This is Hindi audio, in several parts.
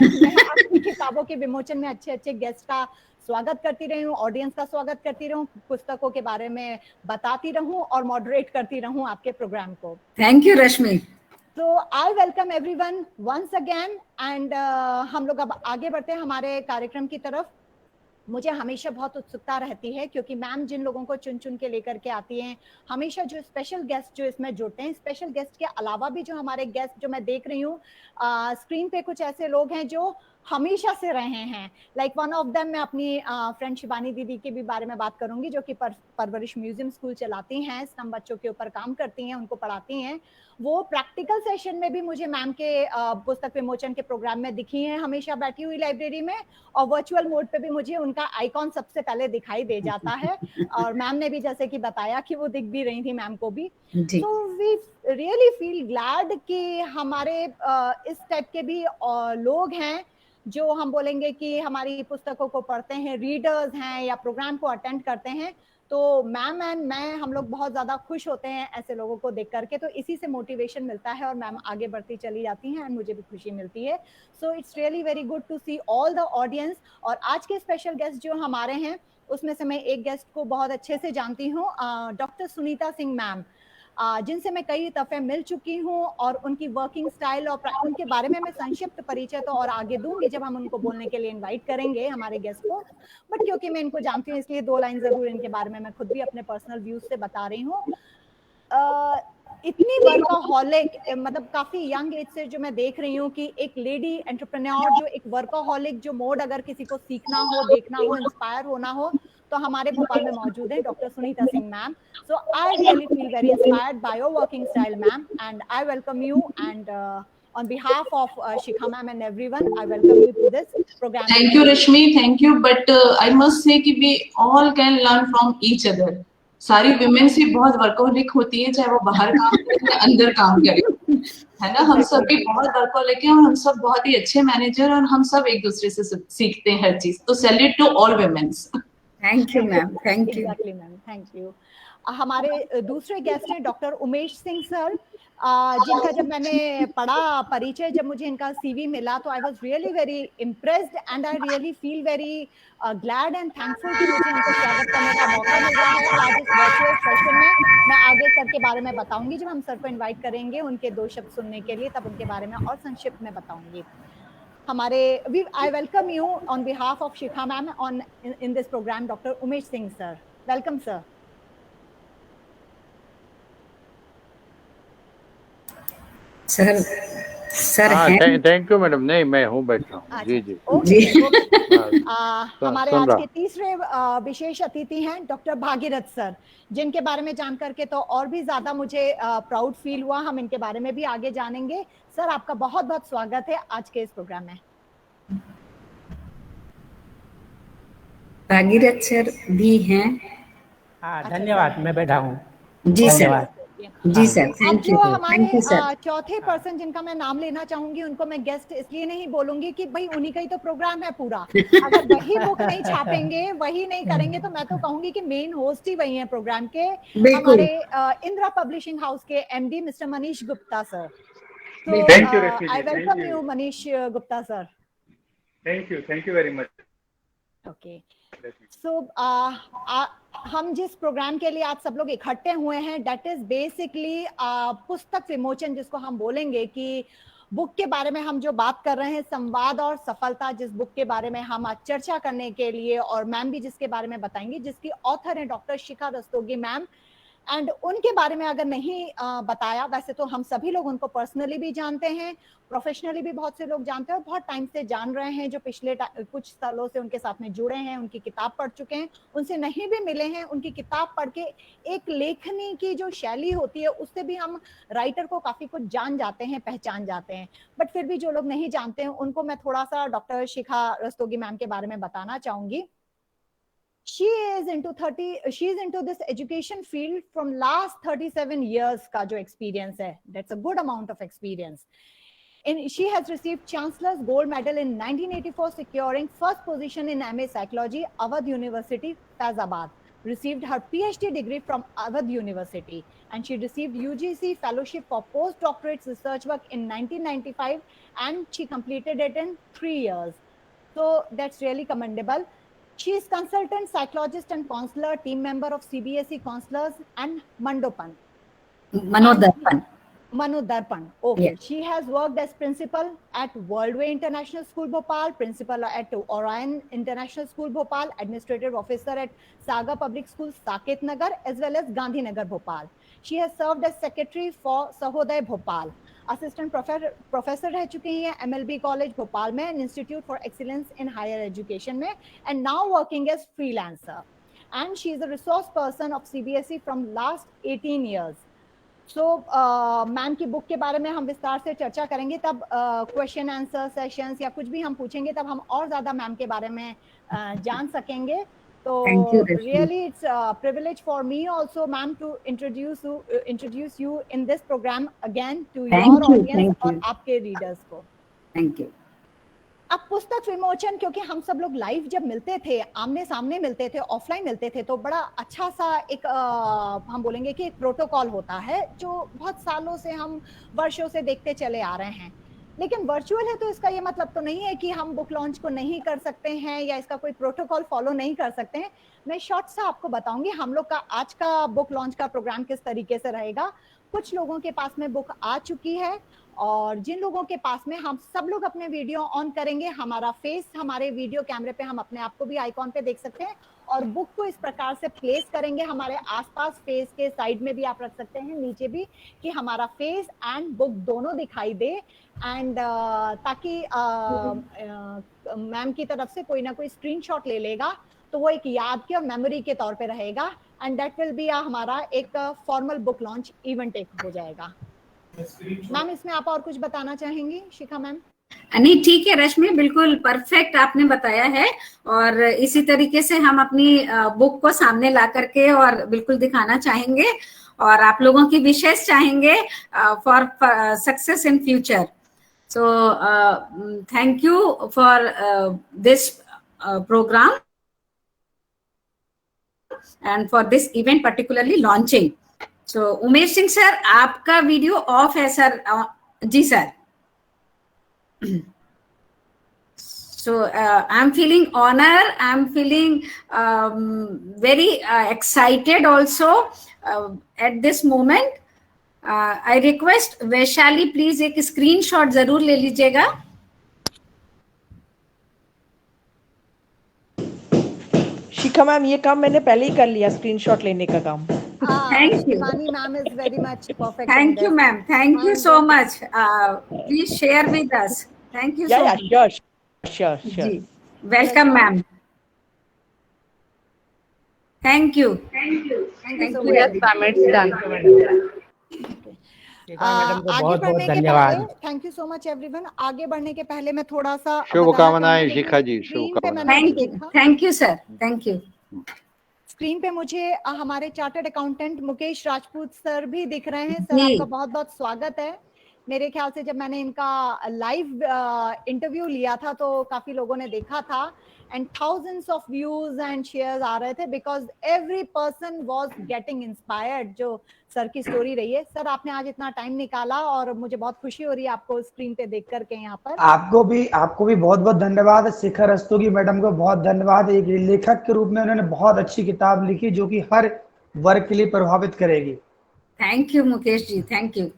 मैं अपनी किताबों के विमोचन में अच्छे अच्छे गेस्ट का स्वागत करती रही हूँ, ऑडियंस का स्वागत करती रहूँ, पुस्तकों के बारे में बताती रहूँ और मॉडरेट करती रहूँ आपके प्रोग्राम को। Thank you Rashmi. तो I welcome everyone once again and हम लोग अब आगे बढ़ते हैं हमारे कार्यक्रम की तरफ। मुझे हमेशा बहुत उत्सुकता रहती है क्योंकि मैम जिन लोगों को चुन चुन के लेकर के आती हैं, हमेशा जो स्पेशल गेस्ट जो इसमें जुड़ते हैं, स्पेशल गेस्ट के अलावा भी जो हमारे गेस्ट जो मैं देख रही हूँ स्क्रीन पे, कुछ ऐसे लोग हैं जो हमेशा से रहे हैं। लाइक वन ऑफ देम मैं अपनी फ्रेंड शिवानी दीदी के भी बारे में बात करूंगी, जो कि परवरिश म्यूजियम स्कूल चलाती हैं, स्तंभ बच्चों के ऊपर काम करती हैं, उनको पढ़ाती हैं। वो प्रैक्टिकल सेशन में भी मुझे मैम के पुस्तक विमोचन के प्रोग्राम में दिखी हैं, हमेशा बैठी हुई लाइब्रेरी में, और वर्चुअल मोड पे भी मुझे उनका आइकॉन सबसे पहले दिखाई दे जाता है। और मैम ने भी जैसे कि बताया कि वो दिख भी रही थी मैम को भी। So we really feel glad कि हमारे इस टाइप के भी लोग हैं जो हम बोलेंगे कि हमारी पुस्तकों को पढ़ते हैं, रीडर्स हैं या प्रोग्राम को अटेंड करते हैं। तो मैम एंड मैं, हम लोग बहुत ज्यादा खुश होते हैं ऐसे लोगों को देख करके। तो इसी से मोटिवेशन मिलता है और मैम आगे बढ़ती चली जाती हैं एंड मुझे भी खुशी मिलती है। So it's really very good to see all the audience. और आज के स्पेशल गेस्ट जो हमारे हैं उसमें से मैं एक गेस्ट को बहुत अच्छे से जानती हूँ, डॉक्टर सुनीता सिंह मैम, जिनसे मैं कई दफे मिल चुकी हूँ और उनकी वर्किंग स्टाइल और उनके बारे में मैं संक्षिप्त परिचय तो और आगे दूंगी जब हम उनको बोलने के लिए इनवाइट करेंगे हमारे गेस्ट को। बट क्योंकि मैं इनको जानती हूँ इसलिए 2 लाइन जरूर इनके बारे में मैं खुद भी अपने पर्सनल व्यूज से बता रही हूँ। इतनी वर्काहॉलिक, मतलब काफी यंग एज से जो मैं देख रही हूँ कि एक लेडी एंटरप्रेन्योर जो एक वर्काहॉलिक जो मोड अगर किसी को सीखना हो, देखना हो, इंस्पायर होना हो, तो हमारे भोपाल में मौजूद है doctor Sunita Singh ma'am. So I really feel very inspired by your working style ma'am, and I welcome you, and on behalf of Shikha ma'am and everyone, I welcome you to this program. Thank you Rashmi, thank you, but I must say कि we all can learn from each other. सारी women भी बहुत वर्कोहलिक होती है, चाहे वो बाहर काम करे या अंदर काम करे, है ना। हम सब भी बहुत वर्कोहलिक हैं और हम सब बहुत ही अच्छे मैनेजर, और हम सब एक दूसरे से सीखते हैं हर चीज। तो salute to all women's. Thank you ma'am, thank you. Exactly ma'am, thank you. हमारे दूसरे गेस्ट हैं डॉक्टर उमेश सिंह सर, जिनका जब मैंने पढ़ा परिचय, जब मुझे इनका सीवी मिला तो I was really very impressed and I really feel very glad and thankful कि मुझे इनको स्वागत करने का मौका मिल रहा है आज इस वर्चुअल सेशन में। मैं आगे सर के बारे में बताऊंगी, जब हम सर को इन्वाइट करेंगे उनके 2 शब्द सुनने के लिए, तब उनके बारे में और संक्षिप्त में बताऊंगी। हमारे I welcome you on behalf of Shikha ma'am on in this program, Dr. Umesh Singh sir. Welcome sir. Sir thank you madam. नहीं, मैं हूँ, बैठा हूँ। जी जी हमारे आज के तीसरे विशेष अतिथि हैं डॉक्टर भागीरथ सर, जिनके बारे में जान करके तो और भी ज्यादा मुझे प्राउड फील हुआ। हम इनके बारे में भी आगे जानेंगे। सर आपका बहुत बहुत स्वागत है आज के इस प्रोग्राम में। भागीरथ सर भी हैं। धन्यवाद, मैं बैठा हूँ। जी सर, जी सर, थैंक यू। हमारे चौथे पर्सन जिनका मैं नाम लेना चाहूंगी, उनको मैं गेस्ट इसलिए नहीं बोलूंगी कि भाई उन्हीं का ही तो प्रोग्राम है पूरा। अगर वही बुक नहीं छापेंगे, वही नहीं करेंगे, तो मैं तो कहूंगी कि मेन होस्ट ही वही है प्रोग्राम के, हमारे इंदिरा पब्लिशिंग हाउस के MD mister Manish Gupta sir. So I welcome you Manish Gupta sir. Thank you very much. Okay. So हम जिस प्रोग्राम के लिए आज सब लोग इकट्ठे हुए हैं, that is basically पुस्तक विमोचन, जिसको हम बोलेंगे कि बुक के बारे में हम जो बात कर रहे हैं, संवाद और सफलता, जिस बुक के बारे में हम आज चर्चा करने के लिए, और मैम भी जिसके बारे में बताएंगी, जिसकी ऑथर है doctor Shikha Rastogi ma'am. And उनके बारे में अगर नहीं बताया, वैसे तो हम सभी लोग उनको पर्सनली भी जानते हैं, प्रोफेशनली भी बहुत से लोग जानते हैं, और बहुत टाइम से जान रहे हैं, जो पिछले कुछ सालों से उनके साथ में जुड़े हैं, उनकी किताब पढ़ चुके हैं, उनसे नहीं भी मिले हैं, उनकी किताब पढ़ के एक लेखनी की जो शैली होती है उससे भी हम राइटर को काफी कुछ जान जाते हैं, पहचान जाते हैं। बट फिर भी जो लोग नहीं जानते हैं उनको मैं थोड़ा सा डॉक्टर शिखा रस्तोगी मैम के बारे में बताना चाहूंगी। She is into this education field from last 37 years का जो experience है, that's a good amount of experience. She has received Chancellor's Gold Medal in 1984, securing first position in MA Psychology, Awadh University, Faizabad. received her PhD degree from Awadh University, and she received UGC fellowship for postdoctorate research work in 1995, and she completed it in 3 years. So that's really commendable. She is consultant psychologist and counselor, team member of CBSE counselors and Mandopan. Manodarpan. Okay. Yes. She has worked as principal at Worldway International School Bhopal, principal at Orion International School Bhopal, administrative officer at Saga Public School Saket Nagar, as well as Gandhi Nagar Bhopal. She has served as secretary for Sahoday Bhopal. Assistant professor रह चुकी हैं MLB कॉलेज भोपाल में and institute for excellence in higher education में, and now working as freelancer, and she is a resource person of CBSE from last 18 years. So ma'am की बुक के बारे में हम विस्तार से चर्चा करेंगे, तब क्वेश्चन आंसर सेशंस या कुछ भी हम पूछेंगे तब हम और ज्यादा मैम के बारे में जान सकेंगे. So really it's a privilege for me also, ma'am, to introduce you in this program again to your audience और आपके readers को. Thank you. अब पुस्तक विमोचन, क्योंकि हम सब लोग लाइव जब मिलते थे, आमने सामने मिलते थे, ऑफलाइन मिलते थे, तो बड़ा अच्छा सा एक हम बोलेंगे कि एक प्रोटोकॉल होता है जो बहुत सालों से हम वर्षों से देखते चले आ रहे हैं. लेकिन वर्चुअल है तो इसका ये मतलब तो नहीं है कि हम बुक लॉन्च को नहीं कर सकते हैं या इसका कोई प्रोटोकॉल फॉलो नहीं कर सकते हैं. मैं शॉर्ट सा आपको बताऊंगी हम लोग का आज का बुक लॉन्च का प्रोग्राम किस तरीके से रहेगा. कुछ लोगों के पास में बुक आ चुकी है और जिन लोगों के पास में, हम सब लोग अपने वीडियो ऑन करेंगे, हमारा फेस हमारे वीडियो कैमरे पे, हम अपने आप को भी आइकॉन पे देख सकते हैं और बुक को इस प्रकार से प्लेस करेंगे हमारे आसपास, फेस के साइड में भी आप रख सकते हैं, नीचे भी, कि हमारा फेस एंड बुक दोनों दिखाई दे, एंड ताकि मैम की तरफ से कोई ना कोई स्क्रीनशॉट ले लेगा तो वो एक याद के और मेमोरी के तौर पे रहेगा, एंड दैट विल बी हमारा एक फॉर्मल बुक लॉन्च इवेंट एक हो जाएगा. मैम इसमें आप और कुछ बताना चाहेंगी शिखा मैम? नहीं, ठीक है रश्मि, बिल्कुल परफेक्ट आपने बताया है, और इसी तरीके से हम अपनी बुक को सामने ला करके और बिल्कुल दिखाना चाहेंगे और आप लोगों की विशेष चाहेंगे for success in future. So thank you for this programme and for this event particularly launching. So Umesh Singh sir, आपका वीडियो ऑफ है सर. जी sir. So I'm feeling honor, I'm feeling very excited also at this moment. I request Vaishali please एक स्क्रीनशॉट जरूर ले लीजिएगा. शिखा मैम, ये काम मैंने पहले ही कर लिया, स्क्रीनशॉट लेने का काम. Thank you. Shivani ma'am is very much perfect. Thank you ma'am, thank you so much. Please share with us. Thank you so much. Yeah, sure. Ji, welcome ma'am. Thank you. Yes ma'am, it's done. आगे बढ़ने के पहले, thank you so much everyone. आगे बढ़ने के पहले मैं थोड़ा सा शुभकामनाएं शिखा जी, शुभकामनाएं. Thank you sir, thank you. Screen पे मुझे हमारे chartered accountant Mukesh Rajput sir भी दिख रहे हैं. सर आपका बहुत बहुत स्वागत है. मेरे ख्याल से जब मैंने इनका लाइव इंटरव्यू लिया था तो काफी लोगों ने देखा था, and thousands of views and shares आ रहे थे because every person was getting inspired. जो सर की स्टोरी रही है. सर आपने आज इतना टाइम निकाला और मुझे बहुत खुशी हो रही है आपको स्क्रीन पे देख करके. यहाँ पर आपको भी बहुत बहुत धन्यवाद. शिखा रस्तोगी मैडम को बहुत धन्यवाद. एक लेखक के रूप में उन्होंने बहुत अच्छी किताब लिखी जो कि हर वर्ग के लिए प्रभावित करेगी. Thank you Mukesh ji, thank you.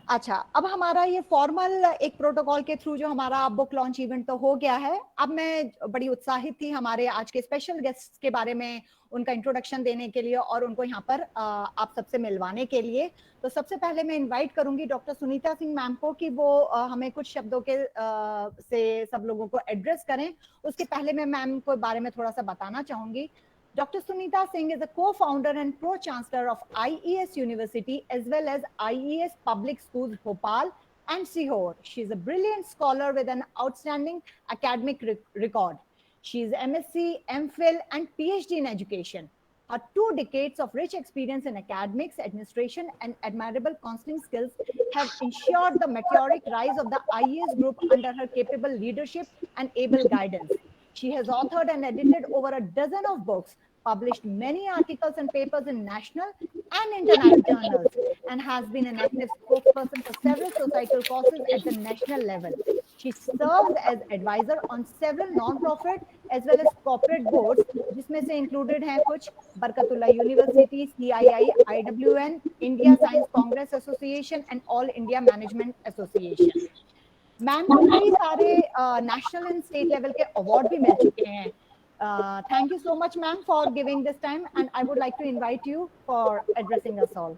अच्छा, अब हमारा ये फॉर्मल एक प्रोटोकॉल के थ्रू जो हमारा बुक लॉन्च इवेंट तो हो गया है. अब मैं बड़ी उत्साहित थी हमारे आज के स्पेशल गेस्ट के बारे में उनका इंट्रोडक्शन देने के लिए और उनको यहाँ पर आप सबसे मिलवाने के लिए. तो सबसे पहले मैं इनवाइट करूंगी डॉक्टर सुनीता सिंह मैम को कि वो हमें कुछ शब्दों के से सब लोगों को एड्रेस करें. उसके पहले मैं मैम के बारे में थोड़ा सा बताना चाहूंगी. Dr. Sunita Singh is a co-founder and pro-chancellor of IES University as well as IES Public Schools Bhopal and Sihor. She is a brilliant scholar with an outstanding academic record. She is MSc, MPhil and PhD in education. Her 2 decades of rich experience in academics, administration and admirable counseling skills have ensured the meteoric rise of the IES group under her capable leadership and able guidance. She has authored and edited over a dozen of books, published many articles and papers in national and international journals, and has been an active spokesperson for several societal causes at the national level. She serves as advisor on several non-profit as well as corporate boards, जिसमें से included हैं कुछ Barkatullah university, CII, IWN, India Science Congress Association and All India Management Association. Ma'am को कई सारे नेशनल एंड स्टेट लेवल के अवार्ड भी मिल चुके हैं. Thank you so much, ma'am, for giving this time, and I would like to invite you for addressing us all.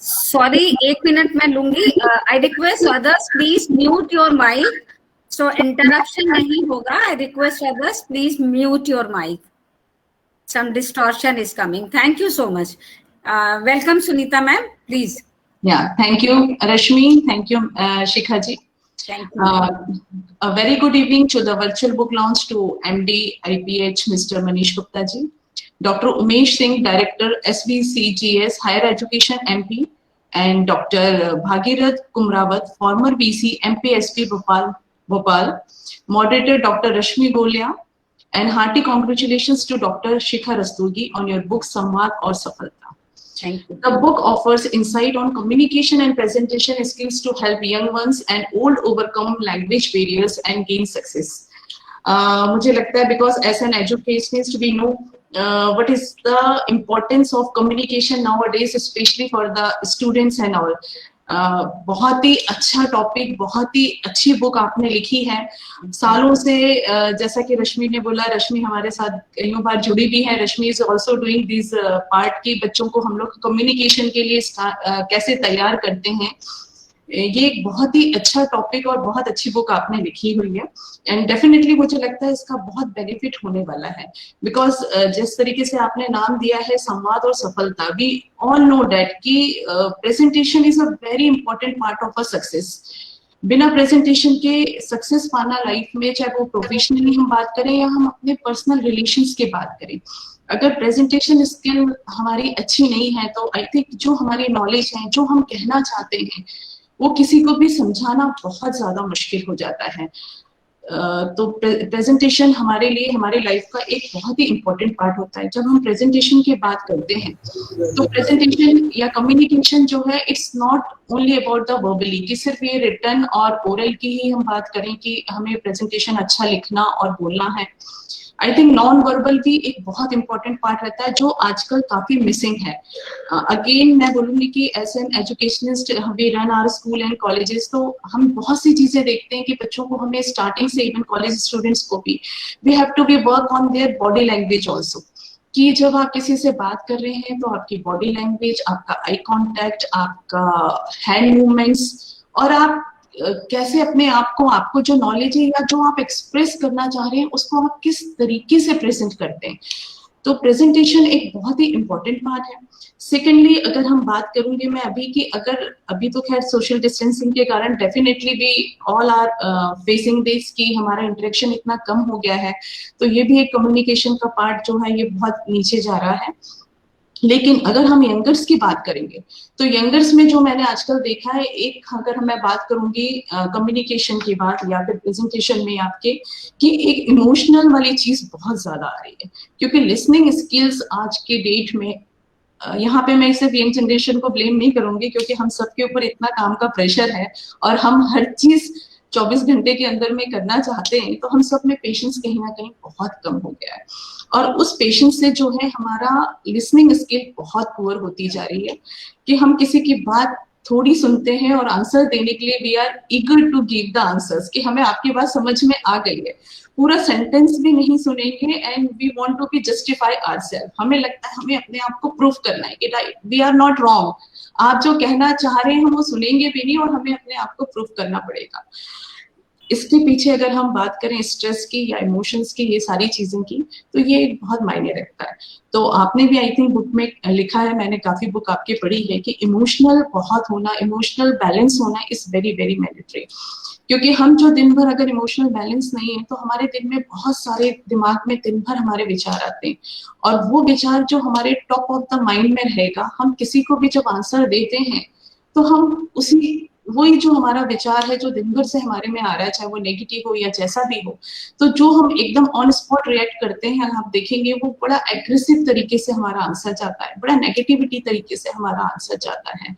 Sorry, 1 minute मैं लूंगी. I request others please mute your mic, so interruption नहीं होगा. I request others please mute your mic. Some distortion is coming. Thank you so much. Welcome, Sunita ma'am. Please. Yeah, thank you, Rashmi. Thank you, Shikha ji. Thank you. A very good evening to the virtual book launch to MD IPH Mr. Manish Gupta ji, Dr. Umesh Singh, Director SVCGS Higher Education MP, and Dr. Bhagirath Kumrawat, former VC MPSP Bhopal, moderator Dr. Rashmi Golia, and hearty congratulations to Dr. Shikha Rastogi on your book Samvad aur Safalta. Thank you. The book offers insight on communication and presentation skills to help young ones and old overcome language barriers and gain success. मुझे लगता है because as an educationist we know what is the importance of communication nowadays, especially for the students and all. बहुत ही अच्छा टॉपिक, बहुत ही अच्छी बुक आपने लिखी है. सालों से जैसा कि रश्मि ने बोला, रश्मि हमारे साथ कईयों बार जुड़ी भी है. Rashmi is also doing this part की बच्चों को हम लोग कम्युनिकेशन के लिए कैसे तैयार करते हैं. ये एक बहुत ही अच्छा टॉपिक और बहुत अच्छी बुक आपने लिखी हुई है, एंड डेफिनेटली मुझे लगता है इसका बहुत बेनिफिट होने वाला है. बिकॉज जिस तरीके से आपने नाम दिया है संवाद और सफलता, वी ऑल नो दैट कि presentation is a very important part of a success. बिना प्रेजेंटेशन के सक्सेस पाना लाइफ में, चाहे वो प्रोफेशनली हम बात करें या हम अपने पर्सनल रिलेशंस की बात करें, अगर प्रेजेंटेशन स्किल हमारी अच्छी नहीं है तो आई थिंक जो हमारी नॉलेज है, जो हम कहना चाहते हैं, वो किसी को भी समझाना बहुत ज्यादा मुश्किल हो जाता है. तो प्रेजेंटेशन हमारे लिए हमारी लाइफ का एक बहुत ही इम्पोर्टेंट पार्ट होता है. जब हम प्रेजेंटेशन की बात करते हैं तो प्रेजेंटेशन या कम्युनिकेशन जो है, it's not only about the verbally कि सिर्फ ये रिटन और ओरल की ही हम बात करें कि हमें प्रेजेंटेशन अच्छा लिखना और बोलना है. आई थिंक नॉन वर्बल भी एक बहुत इंपॉर्टेंट पार्ट रहता है जो आजकल काफी मिसिंग है. अगेन मैं बोलूंगी कि as an educationist we run our school and colleges, तो हम बहुत सी चीजें देखते हैं कि बच्चों को हमें स्टार्टिंग से, इवन कॉलेज स्टूडेंट्स को भी, we have to be work on their body language also. कि जब आप किसी से बात कर रहे हैं तो आपकी बॉडी लैंग्वेज, आपका आई कॉन्टैक्ट, आपका हैंड मूवमेंट्स, और आप कैसे अपने आप को, आपको जो नॉलेज है या जो आप एक्सप्रेस करना चाह रहे हैं उसको आप किस तरीके से प्रेजेंट करते हैं. तो प्रेजेंटेशन एक बहुत ही इंपॉर्टेंट पार्ट है. सेकेंडली अगर हम बात करूंगी मैं अभी की, अगर अभी तो खैर सोशल डिस्टेंसिंग के कारण definitely we all are facing this कि हमारा इंटरेक्शन इतना कम हो गया है, तो ये भी एक कम्युनिकेशन का पार्ट जो है ये बहुत नीचे जा रहा है. लेकिन अगर हम यंगर्स की बात करेंगे तो यंगर्स में जो मैंने आजकल देखा है, एक अगर मैं बात करूंगी कम्युनिकेशन की बात या फिर प्रेजेंटेशन में आपके, कि एक इमोशनल वाली चीज बहुत ज्यादा आ रही है. क्योंकि लिसनिंग स्किल्स आज के डेट में, यहाँ पे मैं सिर्फ यंग जनरेशन को ब्लेम नहीं करूंगी क्योंकि हम सबके ऊपर इतना काम का प्रेशर है और हम हर चीज 24 घंटे के अंदर में करना चाहते हैं, तो हम सब में पेशेंस कहीं ना कहीं बहुत कम हो गया है. और उस पेशेंस से जो है हमारा लिसनिंग स्किल बहुत पुअर होती जा रही है कि हम किसी की बात थोड़ी सुनते हैं और आंसर देने के लिए we are eager to give the answers, कि हमें आपकी बात समझ में आ गई है, पूरा सेंटेंस भी नहीं सुनेंगे, and we want to be justify ourselves. हमें लगता है हमें अपने आप को प्रूफ करना है कि right, we are not wrong. आप जो कहना चाह रहे हैं वो सुनेंगे भी नहीं और हमें अपने आप को प्रूफ करना पड़ेगा. इसके पीछे अगर हम बात करें स्ट्रेस की या इमोशंस की, ये सारी चीजें की, तो ये बहुत मायने रखता है. तो आपने भी आई थिंक बुक में लिखा है, मैंने काफी बुक आपकी पढ़ी है, कि इमोशनल बहुत होना, इमोशनल बैलेंस होना इज वेरी वेरी मैंडेटरी. क्योंकि हम जो दिन भर अगर इमोशनल बैलेंस नहीं है तो हमारे दिन में बहुत सारे, दिमाग में दिन भर हमारे विचार आते हैं, और वो विचार जो हमारे टॉप ऑफ द माइंड में रहेगा, हम किसी को भी जब आंसर देते हैं तो हम उसी वही जो हमारा विचार है जो दिन भर से हमारे में आ रहा है, चाहे वो नेगेटिव हो या जैसा भी हो, तो जो हम एकदम ऑन स्पॉट रिएक्ट करते हैं, आप देखेंगे वो बड़ा एग्रेसिव तरीके से हमारा आंसर जाता है, बड़ा नेगेटिविटी तरीके से हमारा आंसर जाता है।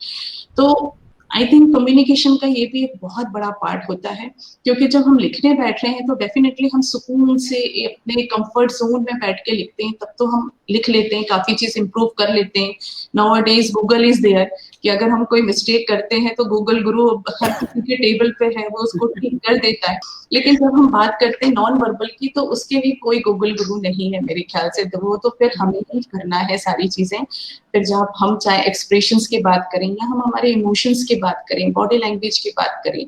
तो आई थिंक कम्युनिकेशन का ये भी एक बहुत बड़ा पार्ट होता है, क्योंकि जब हम लिखने बैठ रहे हैं तो डेफिनेटली हम सुकून से अपने कंफर्ट जोन में बैठ के लिखते हैं, तब तो हम लिख लेते हैं, काफी चीज इंप्रूव कर लेते हैं। नाउअडेज गूगल इज देयर, कि अगर हम कोई मिस्टेक करते हैं तो गूगल गुरु हर किसी के टेबल पे है, वो उसको ठीक कर देता है। लेकिन जब हम बात करते हैं नॉन वर्बल की, तो उसके लिए कोई गूगल गुरु नहीं है मेरे ख्याल से, तो वो तो फिर हमें ही करना है सारी चीजें। फिर जब हम चाहे एक्सप्रेशंस की बात करें या हम हमारे इमोशंस की बात करें, बॉडी लैंग्वेज की बात करें,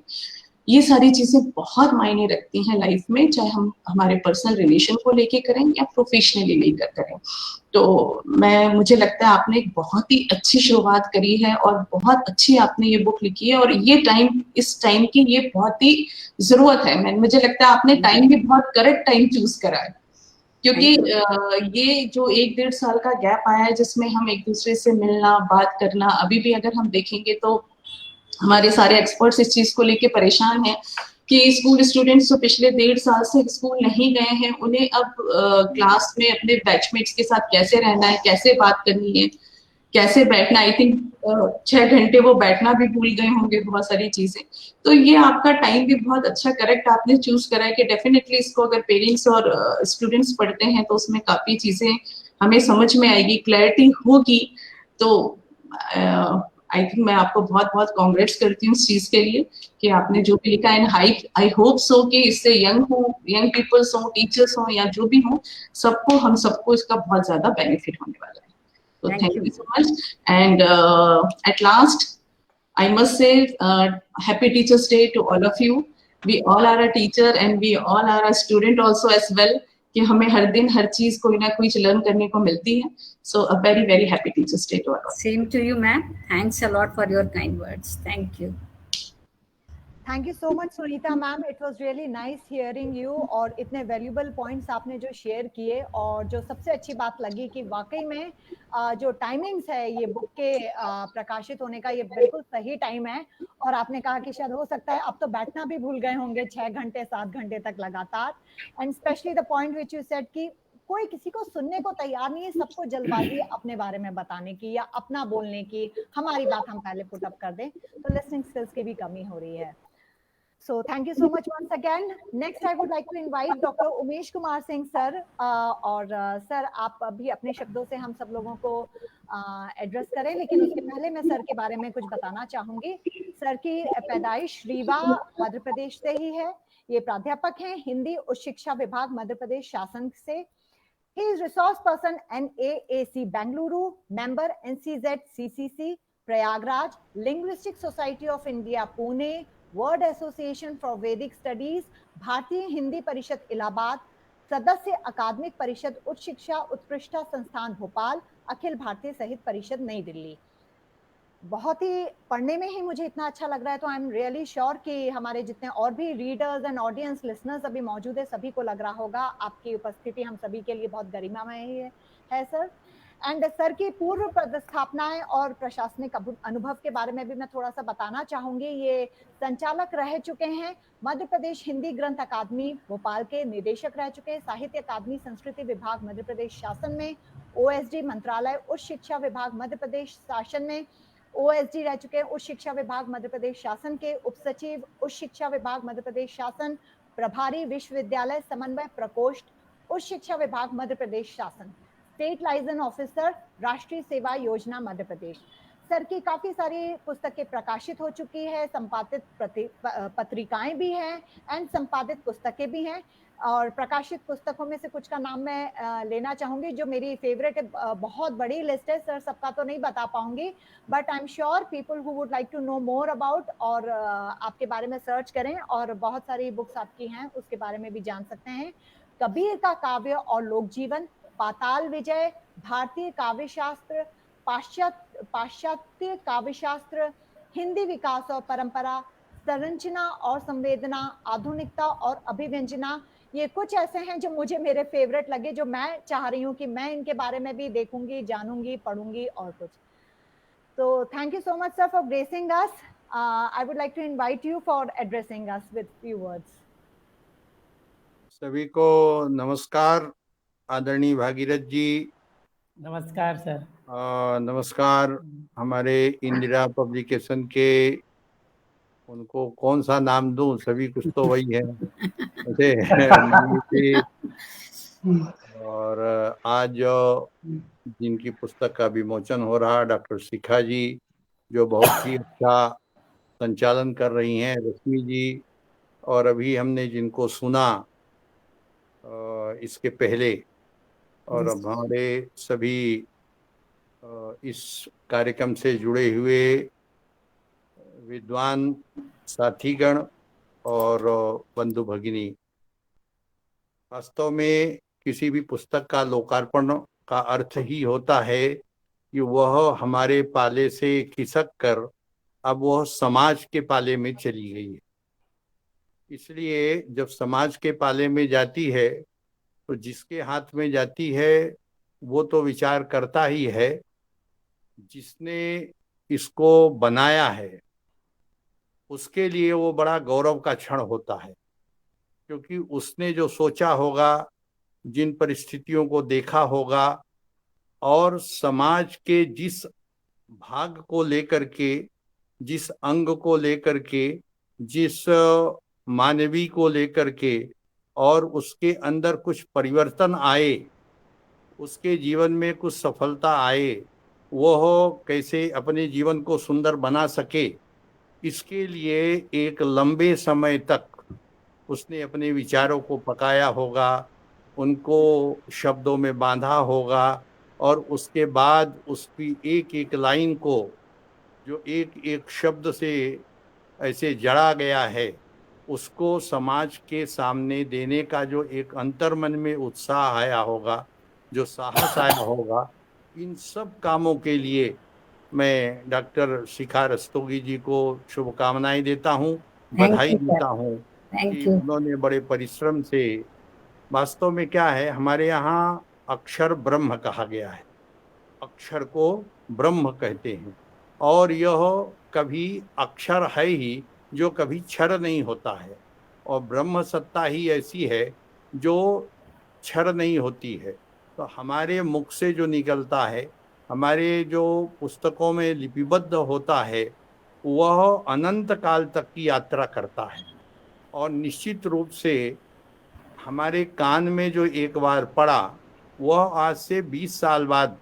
ये सारी चीजें बहुत मायने रखती हैं लाइफ में, चाहे हम हमारे पर्सनल रिलेशन को लेके करें या प्रोफेशनली लेकर करें। तो मुझे लगता है आपने एक बहुत ही अच्छी शुरुआत करी है और बहुत अच्छी आपने ये बुक लिखी है, और ये टाइम, इस टाइम की ये बहुत ही जरूरत है। मुझे लगता है आपने टाइम भी बहुत करेक्ट टाइम चूज करा है, क्योंकि ये जो 1-1.5 साल का गैप आया है जिसमें हम एक दूसरे से मिलना, बात करना, अभी भी अगर हम देखेंगे तो हमारे सारे एक्सपर्ट्स इस चीज को लेके परेशान हैं कि स्कूल स्टूडेंट्स जो पिछले 1.5 साल से स्कूल नहीं गए हैं, उन्हें अब क्लास में अपने बैचमेट्स के साथ कैसे रहना है, कैसे बात करनी है, कैसे बैठना। आई थिंक 6 घंटे वो बैठना भी भूल गए होंगे, बहुत सारी चीजें। तो ये आपका टाइम भी बहुत अच्छा करेक्ट आपने चूज करा है कि डेफिनेटली इसको अगर पेरेंट्स और स्टूडेंट्स पढ़ते हैं तो उसमें काफी चीजें हमें समझ में आएगी, क्लैरिटी होगी। तो आई थिंक मैं आपको बहुत बहुत कांग्रेट्स करती हूँ इस चीज के लिए कि आपने जो भी लिखा है। आई होप सो कि इससे यंग पीपल्स हो, टीचर्स हो या जो भी हो, हम सबको इसका बहुत ज्यादा बेनिफिट होने वाला है। So thank you so much. And at last, I must say, Happy Teachers Day to all of you. We all are a teacher and we all are a student also as well. कि हमें हर दिन हर चीज कोई ना कोई लर्न करने को मिलती है. So a very very happy Teachers Day to all of you. Same to you, ma'am. Thanks a lot for your kind words. Thank you. Thank you so much Sunita ma'am, it was really nice hearing you, और इतने वैल्यूएबल पॉइंट्स आपने जो शेयर किए, और जो सबसे अच्छी बात लगी कि वाकई में जो टाइमिंग्स है ये बुक के प्रकाशित होने का, ये बिल्कुल सही टाइम है। और आपने कहा कि शायद हो सकता है अब तो बैठना भी भूल गए होंगे 6 घंटे 7 घंटे तक लगातार, and specially the point which you said कि कोई किसी को सुनने को तैयार नहीं है, सबको जल्दबाजी अपने बारे में बताने की या अपना बोलने की, हमारी बात हम पहले पुट अप कर दें, तो लिसनिंग स्किल्स की भी कमी हो रही है। So thank you so much once again. Next, I would like to invite Dr. Umesh Kumar Singh sir. और सर आप अभी अपने शब्दों से हम सब लोगों को एड्रेस करें, लेकिन उसके पहले मैं सर के बारे में कुछ बताना चाहूंगी। सर की पैदाइश रीवा मध्य प्रदेश से ही है। ये प्राध्यापक हैं हिंदी उच्च शिक्षा विभाग मध्य प्रदेश शासन से। He is resource person NAAC Bengaluru, member NCZ CCC Prayagraj, Linguistic Society of India Pune, word association for वैदिक स्टडीज, भारतीय हिंदी परिषद इलाहाबाद, सदस्य अकादमिक परिषद उच्च शिक्षा उत्कृष्टता संस्थान भोपाल, अखिल भारतीय साहित्य परिषद नई दिल्ली। बहुत ही पढ़ने में ही मुझे इतना अच्छा लग रहा है, तो आई एम रियली श्योर कि हमारे जितने और भी रीडर्स एंड ऑडियंस लिसनर्स अभी मौजूद है, सभी को लग रहा होगा आपकी उपस्थिति हम सभी के लिए बहुत गरिमामय है सर। एंड सर की पूर्व पदस्थापनाएं और प्रशासनिक अनुभव के बारे में भी मैं थोड़ा सा बताना चाहूंगी। ये संचालक रह चुके हैं मध्य प्रदेश हिंदी ग्रंथ अकादमी भोपाल के, निदेशक रह चुके हैं साहित्य अकादमी संस्कृति विभाग मध्य प्रदेश शासन में, OSD मंत्रालय उच्च शिक्षा विभाग मध्य प्रदेश शासन में, OSD रह चुके हैं उच्च शिक्षा विभाग मध्य प्रदेश शासन के, उप सचिव उच्च शिक्षा विभाग मध्य प्रदेश शासन, प्रभारी विश्वविद्यालय समन्वय प्रकोष्ठ उच्च शिक्षा विभाग मध्य प्रदेश शासन, स्टेट लाइसेंस ऑफिसर राष्ट्रीय सेवा योजना मध्य प्रदेश। सर की काफी सारी पुस्तकें प्रकाशित हो चुकी है, संपादित पत्रिकाएं भी हैं एंड संपादित पुस्तकें भी हैं, और प्रकाशित पुस्तकों में से कुछ का नाम मैं लेना चाहूंगी जो मेरी फेवरेट है। बहुत बड़ी लिस्ट है सर, सबका तो नहीं बता पाऊंगी, but I am sure people who would like to know more about और आपके बारे में सर्च करें, और बहुत सारी बुक्स आपकी हैं उसके बारे में भी जान सकते हैं। कबीर का काव्य और लोक जीवन, पाताल विजय, भारतीय काव्य शास्त्र, पाश्चात्य काव्य शास्त्र, हिंदी विकास और परंपरा, संरचना और संवेदना, आधुनिकता और अभिव्यंजना, ये कुछ ऐसे हैं जो मुझे मेरे फेवरेट लगे, जो मैं चाह रही हूँ कि मैं इनके बारे में भी देखूंगी, जानूंगी, पढ़ूंगी और कुछ। तो thank you so much sir for gracing us I would like to invite you for addressing us with few words. सभी को नमस्कार आदरणीय भागीरथ जी। नमस्कार सर। नमस्कार हमारे इंदिरा पब्लिकेशन के, उनको कौन सा नाम दूं, सभी कुछ तो वही है मुझे और आज जिनकी पुस्तक का विमोचन हो रहा, डॉक्टर शिखा जी, जो बहुत ही अच्छा संचालन कर रही हैं, रश्मि जी, और अभी हमने जिनको सुना इसके पहले, और हमारे सभी इस कार्यक्रम से जुड़े हुए विद्वान साथीगण और बंधु भगिनी, वास्तव में किसी भी पुस्तक का लोकार्पण का अर्थ ही होता है कि वह हमारे पाले से खिसक कर अब वह समाज के पाले में चली गई है। इसलिए जब समाज के पाले में जाती है तो जिसके हाथ में जाती है वो तो विचार करता ही है, जिसने इसको बनाया है उसके लिए वो बड़ा गौरव का क्षण होता है, क्योंकि उसने जो सोचा होगा, जिन परिस्थितियों को देखा होगा, और समाज के जिस भाग को लेकर के, जिस अंग को लेकर के, जिस मानवी को लेकर के, और उसके अंदर कुछ परिवर्तन आए, उसके जीवन में कुछ सफलता आए, वह कैसे अपने जीवन को सुंदर बना सके, इसके लिए एक लंबे समय तक उसने अपने विचारों को पकाया होगा, उनको शब्दों में बांधा होगा, और उसके बाद उसकी एक एक लाइन को, जो एक एक शब्द से ऐसे जड़ा गया है, उसको समाज के सामने देने का जो एक अंतर्मन में उत्साह आया होगा, जो साहस आया होगा, इन सब कामों के लिए मैं डॉक्टर शिखा रस्तोगी जी को शुभकामनाएं देता हूँ, बधाई देता हूँ कि उन्होंने बड़े परिश्रम से, वास्तव में क्या है, हमारे यहाँ अक्षर ब्रह्म कहा गया है, अक्षर को ब्रह्म कहते हैं, और यह कभी अक्षर है ही जो कभी क्षर नहीं होता है, और ब्रह्म सत्ता ही ऐसी है जो क्षर नहीं होती है। तो हमारे मुख से जो निकलता है, हमारे जो पुस्तकों में लिपिबद्ध होता है, वह अनंत काल तक की यात्रा करता है, और निश्चित रूप से हमारे कान में जो एक बार पड़ा, वह आज से 20 साल बाद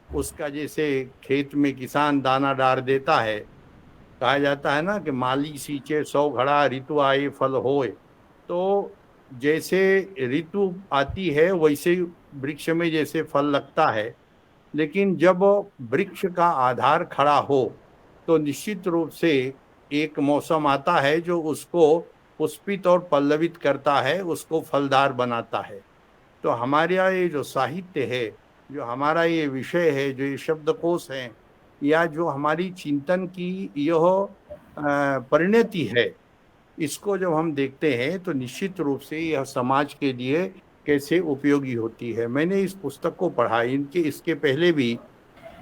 उसका, जैसे खेत में किसान दाना डाल देता है, कहा जाता है ना कि माली सींचे 100 घड़ा, ऋतु आए फल होए। तो जैसे ऋतु आती है वैसे वृक्ष में जैसे फल लगता है, लेकिन जब वृक्ष का आधार खड़ा हो तो निश्चित रूप से एक मौसम आता है जो उसको पुष्पित और पल्लवित करता है, उसको फलदार बनाता है। तो हमारे यहाँ ये जो साहित्य है, जो हमारा ये विषय है, जो ये शब्दकोश है, या जो हमारी चिंतन की यह परिणति है, इसको जब हम देखते हैं तो निश्चित रूप से यह समाज के लिए कैसे उपयोगी होती है। मैंने इस पुस्तक को पढ़ा, इसके पहले भी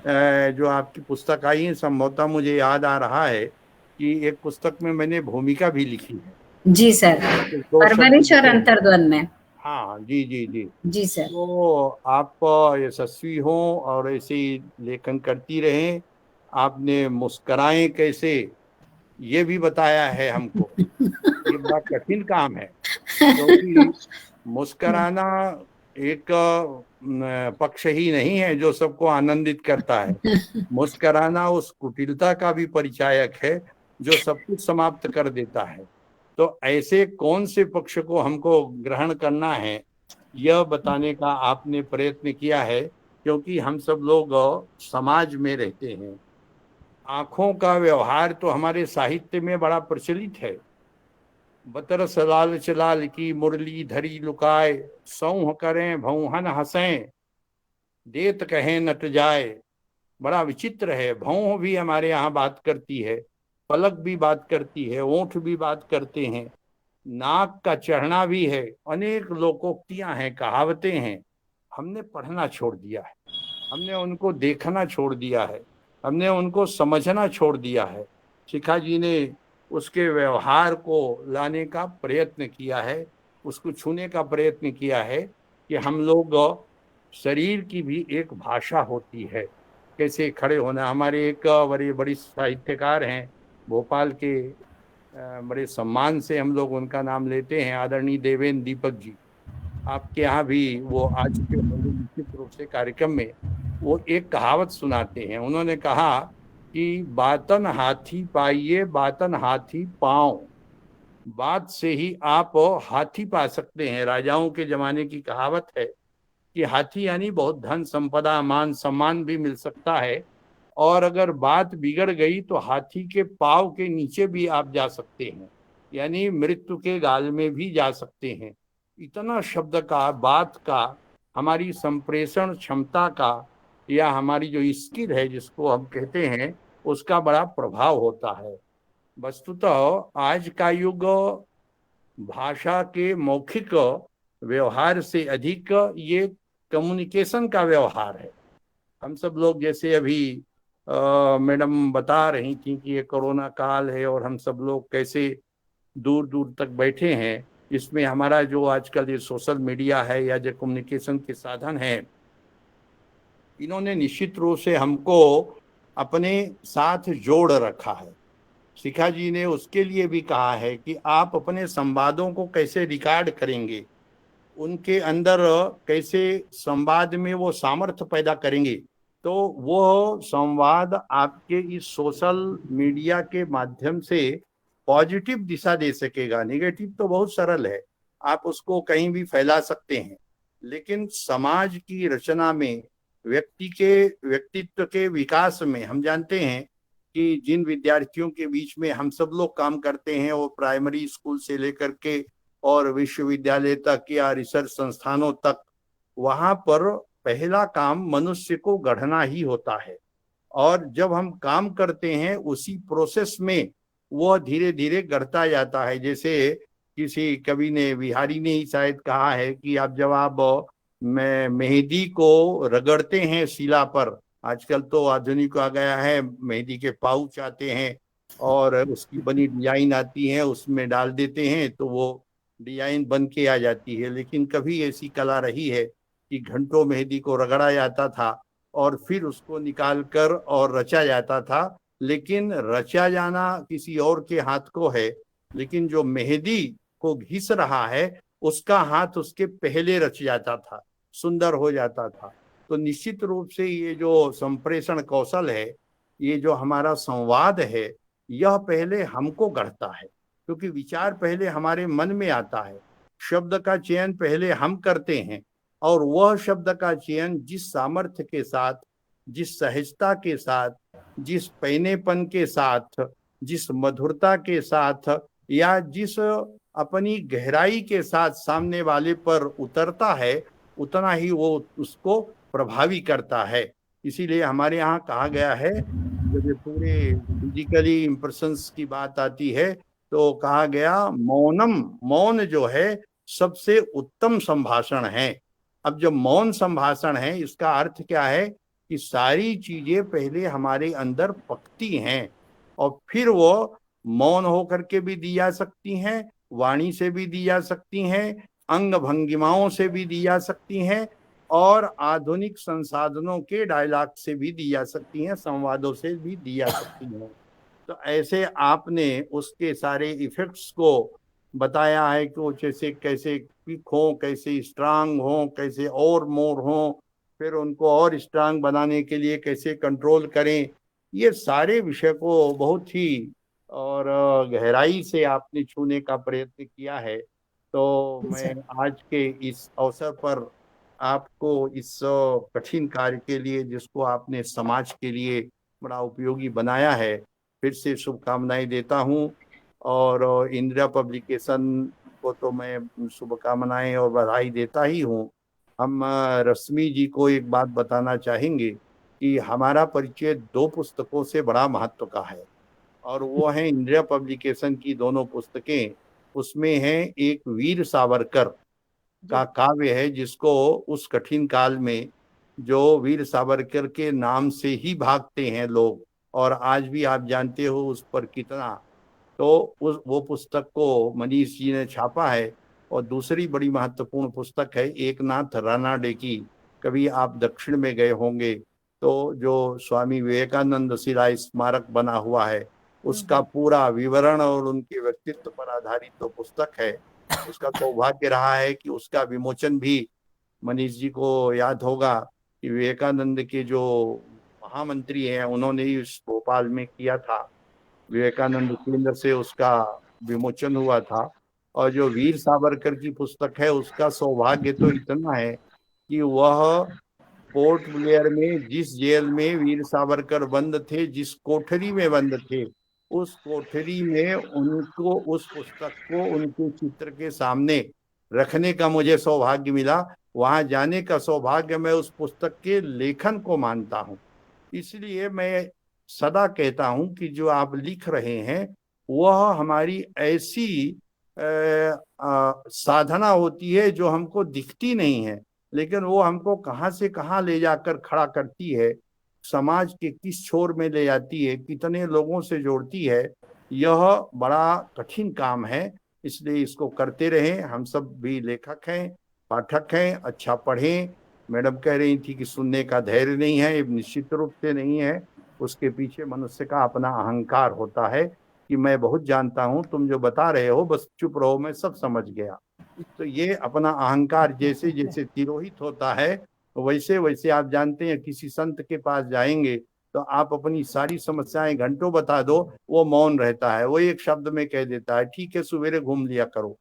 जो आपकी पुस्तक आई है, संभवतः मुझे याद आ रहा है कि एक पुस्तक में मैंने भूमिका भी लिखी है। जी सर, परवरिश और अंतर्द्वंद में। हाँ जी जी जी जी सर। तो आप यशस्वी हो और ऐसे ही लेखन करती रहें। आपने मुस्कुराएं कैसे, ये भी बताया है हमको। ये बड़ा कठिन काम है, क्योंकि मुस्कुराना एक पक्ष ही नहीं है जो सबको आनंदित करता है। मुस्कुराना उस कुटिलता का भी परिचायक है जो सब कुछ समाप्त कर देता है। तो ऐसे कौन से पक्ष को हमको ग्रहण करना है, यह बताने का आपने प्रयत्न किया है, क्योंकि हम सब लोग समाज में रहते हैं। आंखों का व्यवहार तो हमारे साहित्य में बड़ा प्रचलित है। बतरस लाल चलाल की मुरली धरी लुकाए, सौह करें भौहन हंसें, देत कहें नट जाए। बड़ा विचित्र है। भौह भी हमारे यहाँ बात करती है, पलक भी बात करती है, ओंठ भी बात करते हैं, नाक का चढ़ना भी है। अनेक लोकोक्तियां हैं, कहावतें हैं। हमने पढ़ना छोड़ दिया है, हमने उनको देखना छोड़ दिया है, हमने उनको समझना छोड़ दिया है। शिखा जी ने उसके व्यवहार को लाने का प्रयत्न किया है, उसको छूने का प्रयत्न किया है कि हम लोग शरीर की भी एक भाषा होती है, कैसे खड़े होना। हमारे एक बड़ी साहित्यकार हैं भोपाल के, बड़े सम्मान से हम लोग उनका नाम लेते हैं, आदरणीय देवेंद्र दीपक जी। आपके यहाँ भी वो आ चुके होंगे निश्चित रूप से कार्यक्रम में। वो एक कहावत सुनाते हैं, उन्होंने कहा कि बातन हाथी पाइए बातन हाथी पाँव, बात से ही आप हाथी पा सकते हैं। राजाओं के जमाने की कहावत है कि हाथी यानी बहुत धन संपदा मान सम्मान भी मिल सकता है, और अगर बात बिगड़ गई तो हाथी के पाँव के नीचे भी आप जा सकते हैं, यानी मृत्यु के गाल में भी जा सकते हैं। इतना शब्द का, बात का, हमारी संप्रेषण क्षमता का, या हमारी जो स्किल है जिसको हम कहते हैं, उसका बड़ा प्रभाव होता है। वस्तुतः आज का युग भाषा के मौखिक व्यवहार से अधिक ये कम्युनिकेशन का व्यवहार है। हम सब लोग जैसे अभी मैडम बता रही थी कि ये कोरोना काल है और हम सब लोग कैसे दूर दूर तक बैठे हैं, इसमें हमारा जो आजकल ये सोशल मीडिया है या जो कम्युनिकेशन के साधन है, इन्होंने निश्चित रूप से हमको अपने साथ जोड़ रखा है। शिखा जी ने उसके लिए भी कहा है कि आप अपने संवादों को कैसे रिकॉर्ड करेंगे, उनके अंदर कैसे संवाद में वो सामर्थ्य पैदा करेंगे, तो वो संवाद आपके इस सोशल मीडिया के माध्यम से पॉजिटिव दिशा दे सकेगा। नेगेटिव तो बहुत सरल है, आप उसको कहीं भी फैला सकते हैं, लेकिन समाज की रचना में, व्यक्तित्व के विकास में, हम जानते हैं कि जिन विद्यार्थियों के बीच में हम सब लोग काम करते हैं, वो प्राइमरी स्कूल से लेकर के और विश्वविद्यालय तक या रिसर्च संस्थानों तक, वहां पर पहला काम मनुष्य को गढ़ना ही होता है। और जब हम काम करते हैं उसी प्रोसेस में वो धीरे धीरे गढ़ता जाता है। जैसे किसी कवि ने, बिहारी ने ही शायद कहा है कि आप जब आप मेहंदी को रगड़ते हैं शिला पर, आजकल तो आधुनिक आ गया है, मेहंदी के पाउच आते हैं और उसकी बनी डिजाइन आती है, उसमें डाल देते हैं तो वो डिजाइन बन के आ जाती है। लेकिन कभी ऐसी कला रही है कि घंटों मेहंदी को रगड़ा जाता था और फिर उसको निकाल कर और रचा जाता था। लेकिन रचा जाना किसी और के हाथ को है, लेकिन जो मेहंदी को घिस रहा है उसका हाथ उसके पहले रच जाता था, सुंदर हो जाता था। तो निश्चित रूप से ये जो संप्रेषण कौशल है, ये जो हमारा संवाद है, यह पहले हमको गढ़ता है, क्योंकि विचार पहले हमारे मन में आता है, शब्द का चयन पहले हम करते हैं, और वह शब्द का चयन जिस सामर्थ्य के साथ, जिस सहजता के साथ, जिस पैनेपन के साथ, जिस मधुरता के साथ, या जिस अपनी गहराई के साथ सामने वाले पर उतरता है, उतना ही वो उसको प्रभावी करता है। इसीलिए हमारे यहाँ कहा गया है, जब ये पूरे फिजिकली इंप्रेशंस की बात आती है तो कहा गया मौन जो है सबसे उत्तम संभाषण है। अब जब मौन संभाषण है, इसका अर्थ क्या है कि सारी चीजें पहले हमारे अंदर पकती हैं और फिर वो मौन होकर के भी दी जा सकती हैं, वाणी से भी दी जा सकती हैं, अंग भंगिमाओं से भी दी जा सकती हैं, और आधुनिक संसाधनों के डायलॉग से भी दी जा सकती हैं, संवादों से भी दी जा सकती हैं। तो ऐसे आपने उसके सारे इफेक्ट्स को बताया है कि वो जैसे कैसे क्विक हो, कैसे स्ट्रांग हो, कैसे और मोर हो, फिर उनको और स्ट्रांग बनाने के लिए कैसे कंट्रोल करें। ये सारे विषय को बहुत ही और गहराई से आपने छूने का प्रयत्न किया है। तो मैं आज के इस अवसर पर आपको इस कठिन कार्य के लिए, जिसको आपने समाज के लिए बड़ा उपयोगी बनाया है, फिर से शुभकामनाएं देता हूं। और इंदिरा पब्लिकेशन को तो मैं शुभकामनाएं और बधाई देता ही हूं। हम रश्मि जी को एक बात बताना चाहेंगे कि हमारा परिचय 2 पुस्तकों से बड़ा महत्व का है, और वो है इंदिरा पब्लिकेशन की दोनों पुस्तकें। उसमें है एक वीर सावरकर का काव्य है, जिसको उस कठिन काल में जो वीर सावरकर के नाम से ही भागते हैं लोग, और आज भी आप जानते हो उस पर कितना, तो वो पुस्तक को मनीष जी ने छापा है। और दूसरी बड़ी महत्वपूर्ण पुस्तक है एकनाथ रानाडे की। कभी आप दक्षिण में गए होंगे तो जो स्वामी विवेकानंद शिला स्मारक बना हुआ है उसका पूरा विवरण और उनके व्यक्तित्व पर आधारित तो पुस्तक है। उसका सौभाग्य रहा है कि उसका विमोचन भी मनीष जी को याद होगा कि विवेकानंद के जो महामंत्री हैं उन्होंने ही इस भोपाल में किया था, विवेकानंद केंद्र से उसका विमोचन हुआ था। और जो वीर सावरकर की पुस्तक है उसका सौभाग्य तो इतना है कि वह पोर्ट ब्लेयर में जिस जेल में वीर सावरकर बंद थे, जिस कोठरी में बंद थे, उस कोठरी में उनको उस पुस्तक को उनके चित्र के सामने रखने का मुझे सौभाग्य मिला। वहां जाने का सौभाग्य मैं उस पुस्तक के लेखन को मानता हूं। इसलिए मैं सदा कहता हूं कि जो आप लिख रहे हैं वह हमारी ऐसी साधना होती है जो हमको दिखती नहीं है, लेकिन वो हमको कहाँ से कहाँ ले जाकर खड़ा करती है, समाज के किस छोर में ले जाती है, कितने लोगों से जोड़ती है। यह बड़ा कठिन काम है, इसलिए इसको करते रहें। हम सब भी लेखक हैं, पाठक हैं, अच्छा पढ़ें। मैडम कह रही थी कि सुनने का धैर्य नहीं है, निश्चित रूप से नहीं है। उसके पीछे मनुष्य का अपना अहंकार होता है कि मैं बहुत जानता हूं, तुम जो बता रहे हो बस चुप रहो, मैं सब समझ गया। तो ये अपना अहंकार जैसे जैसे तिरोहित होता है वैसे वैसे आप जानते हैं किसी संत के पास जाएंगे तो आप अपनी सारी समस्याएं घंटों बता दो, वो मौन रहता है, वो एक शब्द में कह देता है ठीक है सवेरे घूम लिया करो,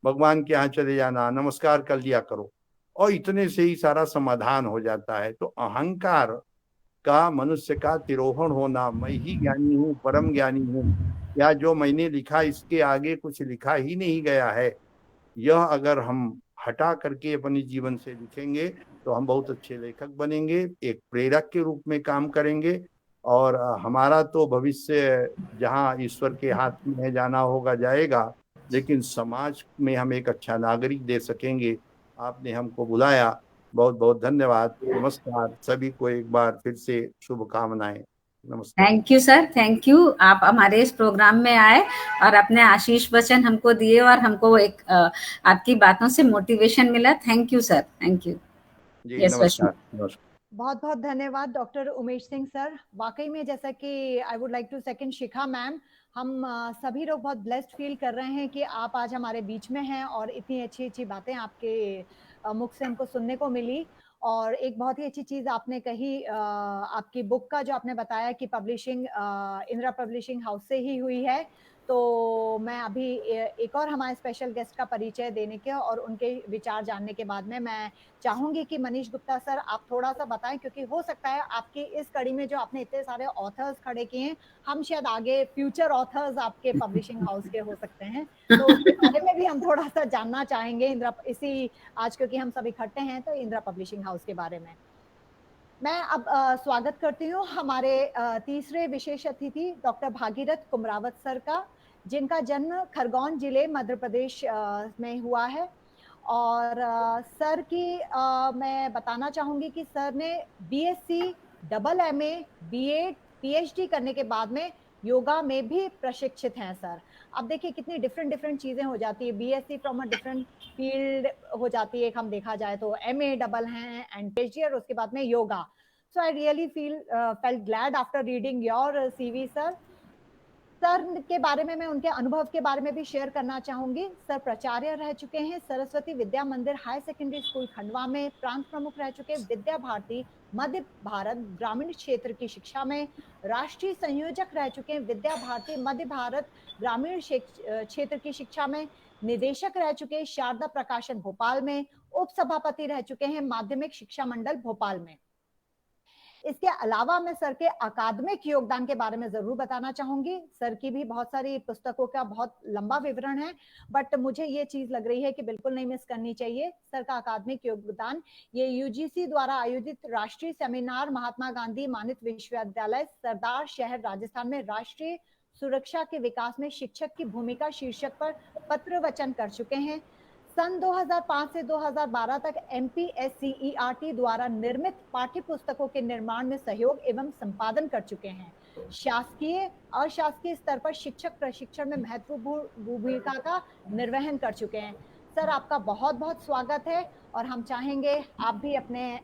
भगवान के यहाँ चले जाना, नमस्कार कर लिया करो, और इतने से ही सारा समाधान हो जाता है। तो अहंकार का मनुष्य का तिरोहन होना, मैं ही ज्ञानी हूँ, परम ज्ञानी हूँ, या जो मैंने लिखा इसके आगे कुछ लिखा ही नहीं गया है, यह अगर हम हटा करके अपने जीवन से लिखेंगे तो हम बहुत अच्छे लेखक बनेंगे, एक प्रेरक के रूप में काम करेंगे। और हमारा तो भविष्य जहाँ ईश्वर के हाथ में है, जाना होगा जाएगा, लेकिन समाज में हम एक अच्छा नागरिक दे सकेंगे। आपने हमको बुलाया, बहुत बहुत धन्यवाद। नमस्कार सभी को, एक बार फिर से शुभकामनाएं। नमस्कार। Thank you sir, thank you. आप हमारे इस प्रोग्राम में आए और अपने आशीष वचन हमको दिए और हमको एक आपकी बातों से मोटिवेशन मिला। Thank you sir, thank you जी। नमस्कार। बहुत बहुत धन्यवाद डॉक्टर उमेश सिंह सर। वाकई में जैसा कि I would like to second Shikha ma'am, हम सभी लोग बहुत ब्लेस्ड फील कर रहे हैं कि आप आज हमारे बीच में हैं और इतनी अच्छी अच्छी बातें आपके मुख से हमको सुनने को मिली। और एक बहुत ही अच्छी चीज आपने कही, आपकी बुक का जो आपने बताया कि पब्लिशिंग इंदिरा पब्लिशिंग हाउस से ही हुई है। तो मैं अभी एक और हमारे स्पेशल गेस्ट का परिचय देने के और उनके विचार जानने के बाद में मैं चाहूंगी कि मनीष गुप्ता सर आप थोड़ा सा बताएं, क्योंकि हो सकता है आपकी इस कड़ी में जो आपने इतने सारे ऑथर्स खड़े किए हैं, हम शायद आगे फ्यूचर ऑथर्स आपके पब्लिशिंग हाउस के हो सकते हैं, तो उसके बारे में भी हम थोड़ा सा जानना चाहेंगे इंदिरा, इसी आज क्योंकि हम सब इकट्ठे हैं तो इंदिरा पब्लिशिंग हाउस के बारे में। मैं अब स्वागत करती हूँ हमारे तीसरे विशेष अतिथि डॉक्टर भागीरथ कुमरावत सर का, जिनका जन्म खरगोन जिले मध्य प्रदेश में हुआ है। और सर की मैं बताना चाहूंगी कि सर ने BSc, MA, B.Ed, PhD करने के बाद में योगा में भी प्रशिक्षित हैं सर। अब देखिए कितनी डिफरेंट चीजें हो जाती है, BSc from a different field हो जाती है, हम देखा जाए तो MA डबल हैं एंड PhD, और उसके बाद में yoga. So I really felt glad after reading your CV sir. Sir के बारे में मैं उनके अनुभव के बारे में भी शेयर करना चाहूंगी। सर प्राचार्य रह चुके हैं सरस्वती विद्या मंदिर हाई सेकेंडरी स्कूल खंडवा में, प्रांत प्रमुख रह चुके हैं विद्या भारती मध्य भारत ग्रामीण क्षेत्र की शिक्षा में, राष्ट्रीय संयोजक रह चुके हैं विद्या भारती मध्य भारत ग्रामीण क्षेत्र की शिक्षा में, निदेशक रह चुके हैं शारदा प्रकाशन भोपाल में, उप सभापति रह चुके हैं माध्यमिक शिक्षा मंडल भोपाल में। इसके अलावा मैं सर के अकादमिक योगदान के बारे में जरूर बताना चाहूंगी। सर की भी बहुत सारी पुस्तकों का बहुत लंबा विवरण है, बट मुझे ये चीज लग रही है कि बिल्कुल नहीं मिस करनी चाहिए। सर का अकादमिक योगदान ये UGC द्वारा आयोजित राष्ट्रीय सेमिनार महात्मा गांधी मानित विश्वविद्यालय सरदार शहर राजस्थान में राष्ट्रीय सुरक्षा के विकास में शिक्षक की भूमिका शीर्षक पर पत्र वचन कर चुके हैं। सन 2005 से 2012 तक MPSCERT द्वारा निर्मित पाठ्य पुस्तकों के निर्माण में सहयोग एवं संपादन कर चुके हैं। शासकीय और शासकीय स्तर पर शिक्षक प्रशिक्षण में महत्वपूर्ण भूमिका का निर्वहन कर चुके हैं। सर, आपका बहुत बहुत स्वागत है और हम चाहेंगे आप भी अपने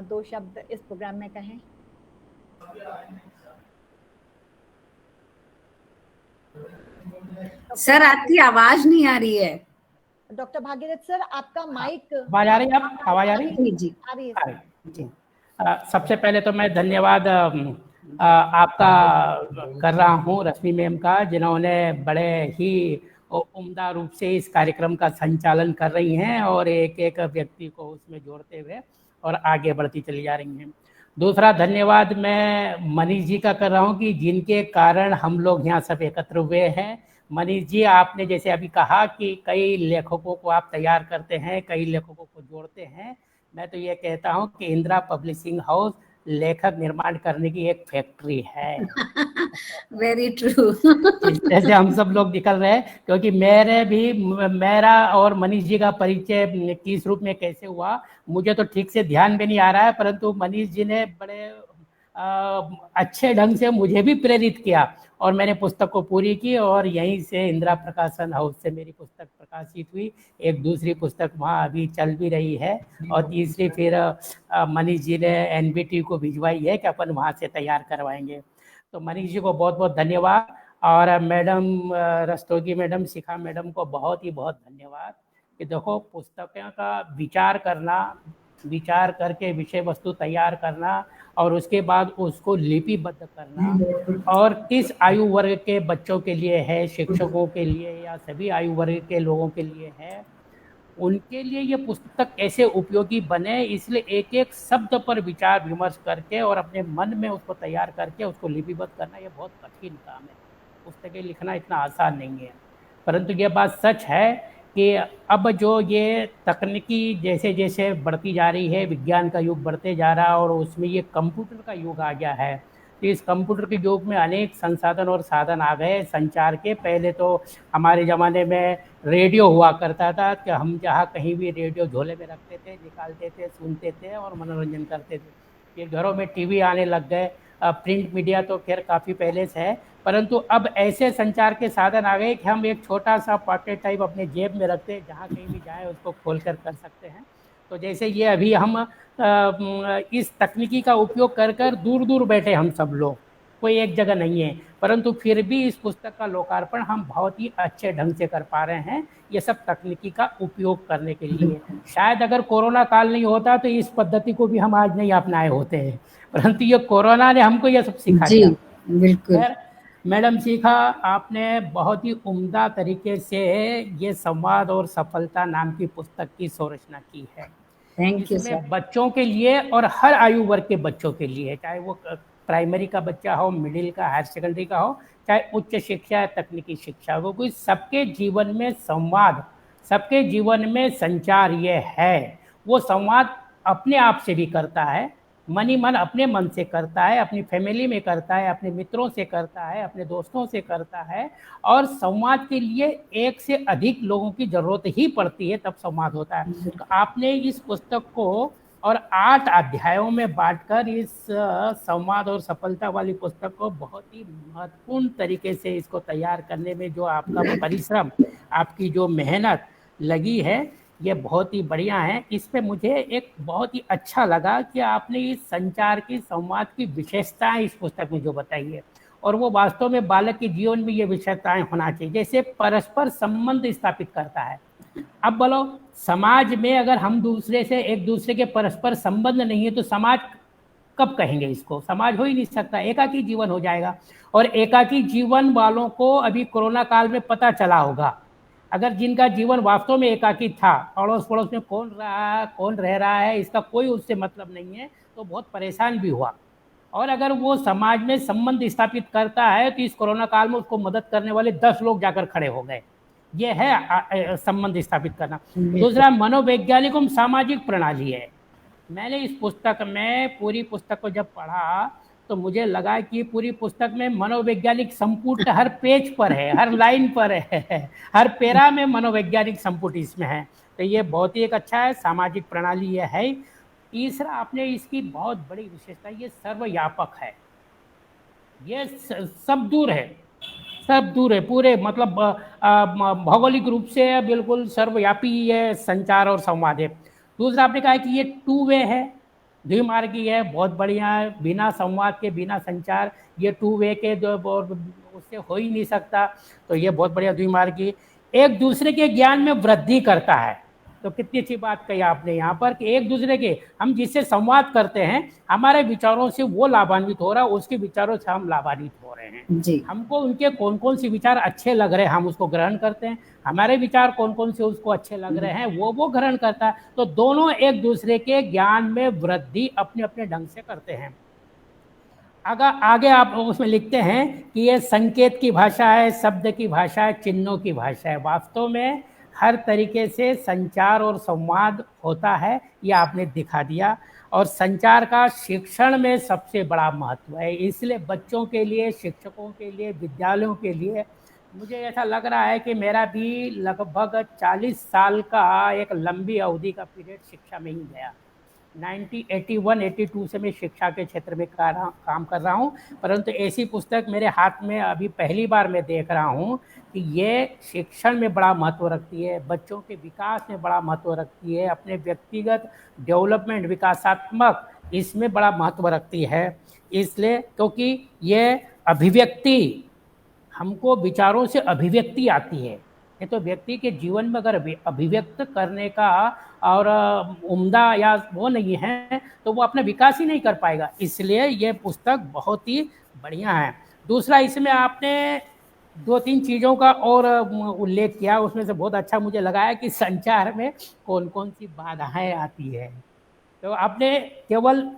2 शब्द इस प्रोग्राम में कहें। सर, आपकी आवाज नहीं आ रही है। डॉक्टर भागीरथ सर, आपका माइक आवाज आ रही है? आप आवाज आ रही है? जी आ रही है आ सर। रही है, जी। सबसे पहले तो मैं धन्यवाद आपका कर रहा हूँ रश्मि मैम का, जिन्होंने बड़े ही उम्दा रूप से इस कार्यक्रम का संचालन कर रही हैं और एक एक व्यक्ति को उसमें जोड़ते हुए और आगे बढ़ती चली जा रही हैं। दूसरा धन्यवाद मैं मनीष जी का कर रहा हूँ कि जिनके कारण हम लोग यहाँ सब एकत्र हुए हैं। मनीष जी, आपने जैसे अभी कहा कि कई लेखकों को आप तैयार करते हैं, कई लेखकों को जोड़ते हैं। मैं तो ये कहता हूँ कि इंदिरा पब्लिशिंग हाउस लेखक निर्माण करने की एक फैक्ट्री है। Very true. जैसे हम सब लोग निकल रहे हैं, क्योंकि मेरा और मनीष जी का परिचय किस रूप में कैसे हुआ मुझे तो ठीक से ध्यान में नहीं आ रहा है, परंतु मनीष जी ने बड़े अच्छे ढंग से मुझे भी प्रेरित किया और मैंने पुस्तक को पूरी की और यहीं से इंदिरा प्रकाशन हाउस से मेरी पुस्तक प्रकाशित हुई। एक दूसरी पुस्तक वहाँ अभी चल भी रही है और तीसरी फिर मनीष जी ने NBT को भिजवाई है कि अपन वहाँ से तैयार करवाएंगे। तो मनीष जी को बहुत बहुत धन्यवाद और मैडम रस्तोगी मैडम, शिखा मैडम को बहुत धन्यवाद कि देखो पुस्तकों का विचार करके विषय वस्तु तैयार करना और उसके बाद उसको लिपिबद्ध करना और किस आयु वर्ग के बच्चों के लिए है, शिक्षकों के लिए या सभी आयु वर्ग के लोगों के लिए है, उनके लिए ये पुस्तक कैसे उपयोगी बने, इसलिए एक एक शब्द पर विचार विमर्श करके और अपने मन में उसको तैयार करके उसको लिपिबद्ध करना ये बहुत कठिन काम है। पुस्तकें लिखना इतना आसान नहीं है, परंतु ये बात सच है कि अब जो ये तकनीकी जैसे जैसे बढ़ती जा रही है, विज्ञान का युग बढ़ते जा रहा है और उसमें ये कंप्यूटर का युग आ गया है। तो इस कंप्यूटर के युग में अनेक संसाधन और साधन आ गए संचार के। पहले तो हमारे ज़माने में रेडियो हुआ करता था कि हम जहाँ कहीं भी रेडियो झोले में रखते थे, निकालते थे, सुनते थे और मनोरंजन करते थे। फिर घरों में टीवी आने लग गए। प्रिंट मीडिया तो खैर काफ़ी पहले से है, परंतु अब ऐसे संचार के साधन आ गए कि हम एक छोटा सा पॉकेट टाइप अपने जेब में रखते हैं, जहाँ कहीं भी जाएँ उसको खोल कर सकते हैं। तो जैसे ये अभी हम इस तकनीकी का उपयोग कर दूर दूर बैठे हम सब लोग, कोई एक जगह नहीं है, परंतु फिर भी इस पुस्तक का लोकार्पण हम बहुत ही अच्छे ढंग से कर पा रहे हैं, ये सब तकनीकी का उपयोग करने के लिए। शायद अगर कोरोना काल नहीं होता तो इस पद्धति को भी हम आज नहीं अपनाए होते हैं, परंतु ये कोरोना ने हमको ये सब सिखा दिया। बिल्कुल मैडम शिखा, आपने बहुत ही उम्दा तरीके से ये संवाद और सफलता नाम की पुस्तक की संरचना की है। Thank you sir. बच्चों के लिए और हर आयु वर्ग के बच्चों के लिए, चाहे वो प्राइमरी का बच्चा हो, मिडिल का, हायर सेकेंडरी का हो, चाहे उच्च शिक्षा या तकनीकी शिक्षा हो, कोई सबके जीवन में संवाद, सबके जीवन में संचार ये है। वो संवाद अपने आप से भी करता है, मन ही मन अपने मन से करता है, अपनी फैमिली में करता है, अपने मित्रों से करता है, अपने दोस्तों से करता है और संवाद के लिए एक से अधिक लोगों की ज़रूरत ही पड़ती है, तब संवाद होता है। तो आपने इस पुस्तक को और 8 अध्यायों में बांटकर इस संवाद और सफलता वाली पुस्तक को बहुत ही महत्वपूर्ण तरीके से इसको तैयार करने में जो आपका परिश्रम, आपकी जो मेहनत लगी है, ये बहुत ही बढ़िया है। इस पे मुझे एक बहुत ही अच्छा लगा कि आपने इस संचार की, संवाद की विशेषताएं इस पुस्तक में जो बताई है और वो वास्तव में बालक के जीवन में ये विशेषताएं होना चाहिए, जैसे परस्पर संबंध स्थापित करता है। अब बोलो, समाज में अगर हम दूसरे से, एक दूसरे के परस्पर संबंध नहीं है तो समाज कब कहेंगे इसको? समाज हो ही नहीं सकता, एकाकी जीवन हो जाएगा। और एकाकी जीवन वालों को अभी कोरोना काल में पता चला होगा। अगर जिनका जीवन वास्तव में एकाकी था, अड़ोस पड़ोस में कौन रह रहा है, इसका कोई उससे मतलब नहीं है, तो बहुत परेशान भी हुआ। और अगर वो समाज में संबंध स्थापित करता है तो इस कोरोना काल में उसको मदद करने वाले 10 लोग जाकर खड़े हो गए। ये है संबंध स्थापित करना। दूसरा, मनोवैज्ञानिक एवं सामाजिक प्रणाली है। मैंने इस पुस्तक में, पूरी पुस्तक को जब पढ़ा तो मुझे लगा कि पूरी पुस्तक में मनोवैज्ञानिक संपुट हर पेज पर है, हर लाइन पर है, हर पैरा में मनोवैज्ञानिक संपुट इसमें है। तो ये बहुत ही एक अच्छा है। सामाजिक प्रणाली ये है। तीसरा, आपने इसकी बहुत बड़ी विशेषता, ये सर्वव्यापक है। ये सब दूर है, सब दूर है पूरे, मतलब भौगोलिक रूप से बिल्कुल सर्वव्यापी ये संचार और संवाद है। दूसरा आपने कहा कि ये 2 वे है, द्विमार्गी है, बहुत बढ़िया है। बिना संवाद के, बिना संचार, ये 2 वे के उससे हो ही नहीं सकता, तो ये बहुत बढ़िया द्विमार्गी। एक दूसरे के ज्ञान में वृद्धि करता है, तो कितनी अच्छी बात कही आपने यहाँ पर कि एक दूसरे के, हम जिससे संवाद करते हैं हमारे विचारों से वो लाभान्वित हो रहा है, उसके विचारों से हम लाभान्वित हो रहे हैं जी। हमको उनके कौन कौन से विचार अच्छे लग रहे हैं हम उसको ग्रहण करते हैं, हमारे विचार कौन कौन से उसको अच्छे लग रहे हैं वो ग्रहण करता है। तो दोनों एक दूसरे के ज्ञान में वृद्धि अपने अपने ढंग से करते हैं। अगर आगे आप उसमें लिखते हैं कि ये संकेत की भाषा है, शब्द की भाषा है, चिन्हों की भाषा है। वास्तव में हर तरीके से संचार और संवाद होता है, ये आपने दिखा दिया। और संचार का शिक्षण में सबसे बड़ा महत्व है, इसलिए बच्चों के लिए, शिक्षकों के लिए, विद्यालयों के लिए मुझे ऐसा लग रहा है कि मेरा भी लगभग 40 साल का एक लंबी अवधि का पीरियड शिक्षा में ही गया। 1981-82 से मैं शिक्षा के क्षेत्र में काम कर रहा हूँ, परंतु ऐसी पुस्तक मेरे हाथ में अभी पहली बार मैं देख रहा हूँ कि ये शिक्षण में बड़ा महत्व रखती है, बच्चों के विकास में बड़ा महत्व रखती है, अपने व्यक्तिगत डेवलपमेंट, विकासात्मक, इसमें बड़ा महत्व रखती है। इसलिए क्योंकि ये अभिव्यक्ति, हमको विचारों से अभिव्यक्ति आती है। ये तो व्यक्ति के जीवन में अगर अभिव्यक्त करने का और उम्दा या वो नहीं है तो वो अपना विकास ही नहीं कर पाएगा। इसलिए ये पुस्तक बहुत ही बढ़िया है। दूसरा, इसमें आपने 2-3 चीज़ों का और उल्लेख किया, उसमें से बहुत अच्छा मुझे लगा है कि संचार में कौन कौन सी बाधाएं आती है। तो आपने केवल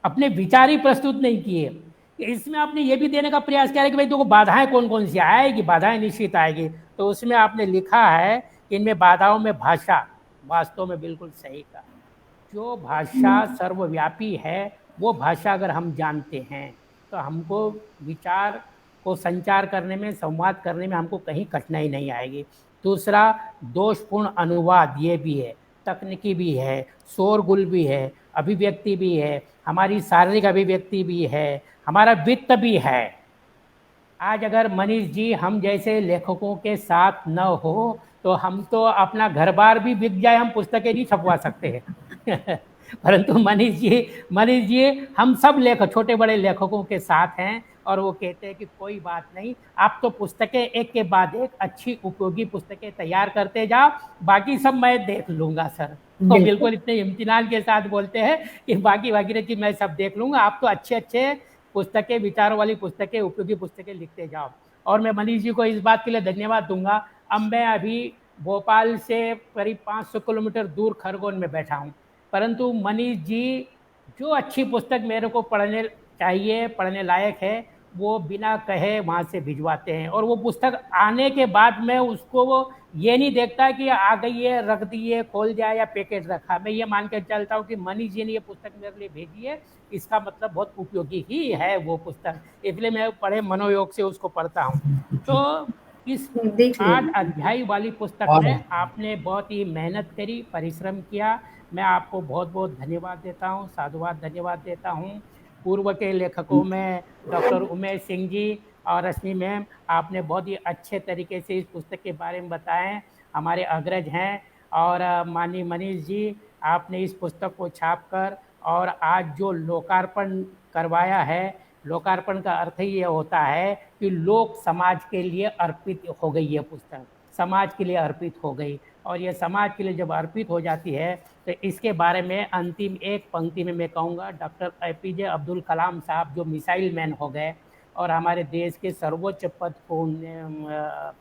अपने विचार ही प्रस्तुत नहीं किए, इसमें आपने ये भी देने का प्रयास किया है कि भाई देखो बाधाएं कौन कौन सी आएगी, बाधाएं निश्चित आएगी। तो उसमें आपने लिखा है कि इनमें बाधाओं में भाषा, वास्तव में बिल्कुल सही कहा। जो भाषा सर्वव्यापी है वो भाषा अगर हम जानते हैं तो हमको विचार को संचार करने में, संवाद करने में हमको कहीं कठिनाई नहीं आएगी। दूसरा, दोषपूर्ण अनुवाद ये भी है, तकनीकी भी है, शोरगुल भी है, अभिव्यक्ति भी है, हमारी शारीरिक अभिव्यक्ति भी है, हमारा वित्त भी है। आज अगर मनीष जी हम जैसे लेखकों के साथ न हो तो हम तो अपना घर बार भी बिक जाए, हम पुस्तकें नहीं छपवा सकते हैं परंतु मनीष जी हम सब छोटे बड़े लेखकों के साथ हैं और वो कहते हैं कि कोई बात नहीं, आप तो पुस्तकें एक के बाद एक अच्छी उपयोगी पुस्तकें तैयार करते जाओ, बाकी सब मैं देख लूँगा सर। तो बिल्कुल इतने इम्तिनान के साथ बोलते हैं कि बाकी चीज़ मैं सब देख लूँगा, आप तो अच्छे पुस्तकें, विचारों वाली पुस्तकें, उपयोगी पुस्तकें लिखते जाओ। और मैं मनीष जी को इस बात के लिए धन्यवाद दूंगा। अब मैं अभी भोपाल से करीब 500 किलोमीटर दूर खरगोन में बैठा हूँ, परंतु मनीष जी जो अच्छी पुस्तक मेरे को पढ़ने चाहिए, पढ़ने लायक है, वो बिना कहे वहाँ से भिजवाते हैं। और वो पुस्तक आने के बाद मैं उसको वो ये नहीं देखता कि आ गई है, रख दी है, खोल जाए या पैकेट रखा, मैं ये मान के चलता हूँ कि मनीष जी ने ये पुस्तक मेरे लिए भेजी है, इसका मतलब बहुत उपयोगी ही है वो पुस्तक, इसलिए मैं बड़े मनोयोग से उसको पढ़ता हूँ। तो इस 8 अध्याय वाली पुस्तक में आपने बहुत ही मेहनत करी, परिश्रम किया, मैं आपको बहुत बहुत धन्यवाद देता हूँ, साधुवाद धन्यवाद देता हूँ। पूर्व के लेखकों में डॉक्टर उमेश सिंह जी और रश्मि मैम, आपने बहुत ही अच्छे तरीके से इस पुस्तक के बारे में बताएं, हमारे अग्रज हैं। और माननीय मनीष जी, आपने इस पुस्तक को छापकर और आज जो लोकार्पण करवाया है, लोकार्पण का अर्थ ही ये होता है कि लोक समाज के लिए अर्पित हो गई ये पुस्तक, समाज के लिए अर्पित हो गई। और ये समाज के लिए जब अर्पित हो जाती है तो इसके बारे में अंतिम एक पंक्ति में मैं कहूँगा, डॉक्टर APJ अब्दुल कलाम साहब जो मिसाइल मैन हो गए और हमारे देश के सर्वोच्च पद को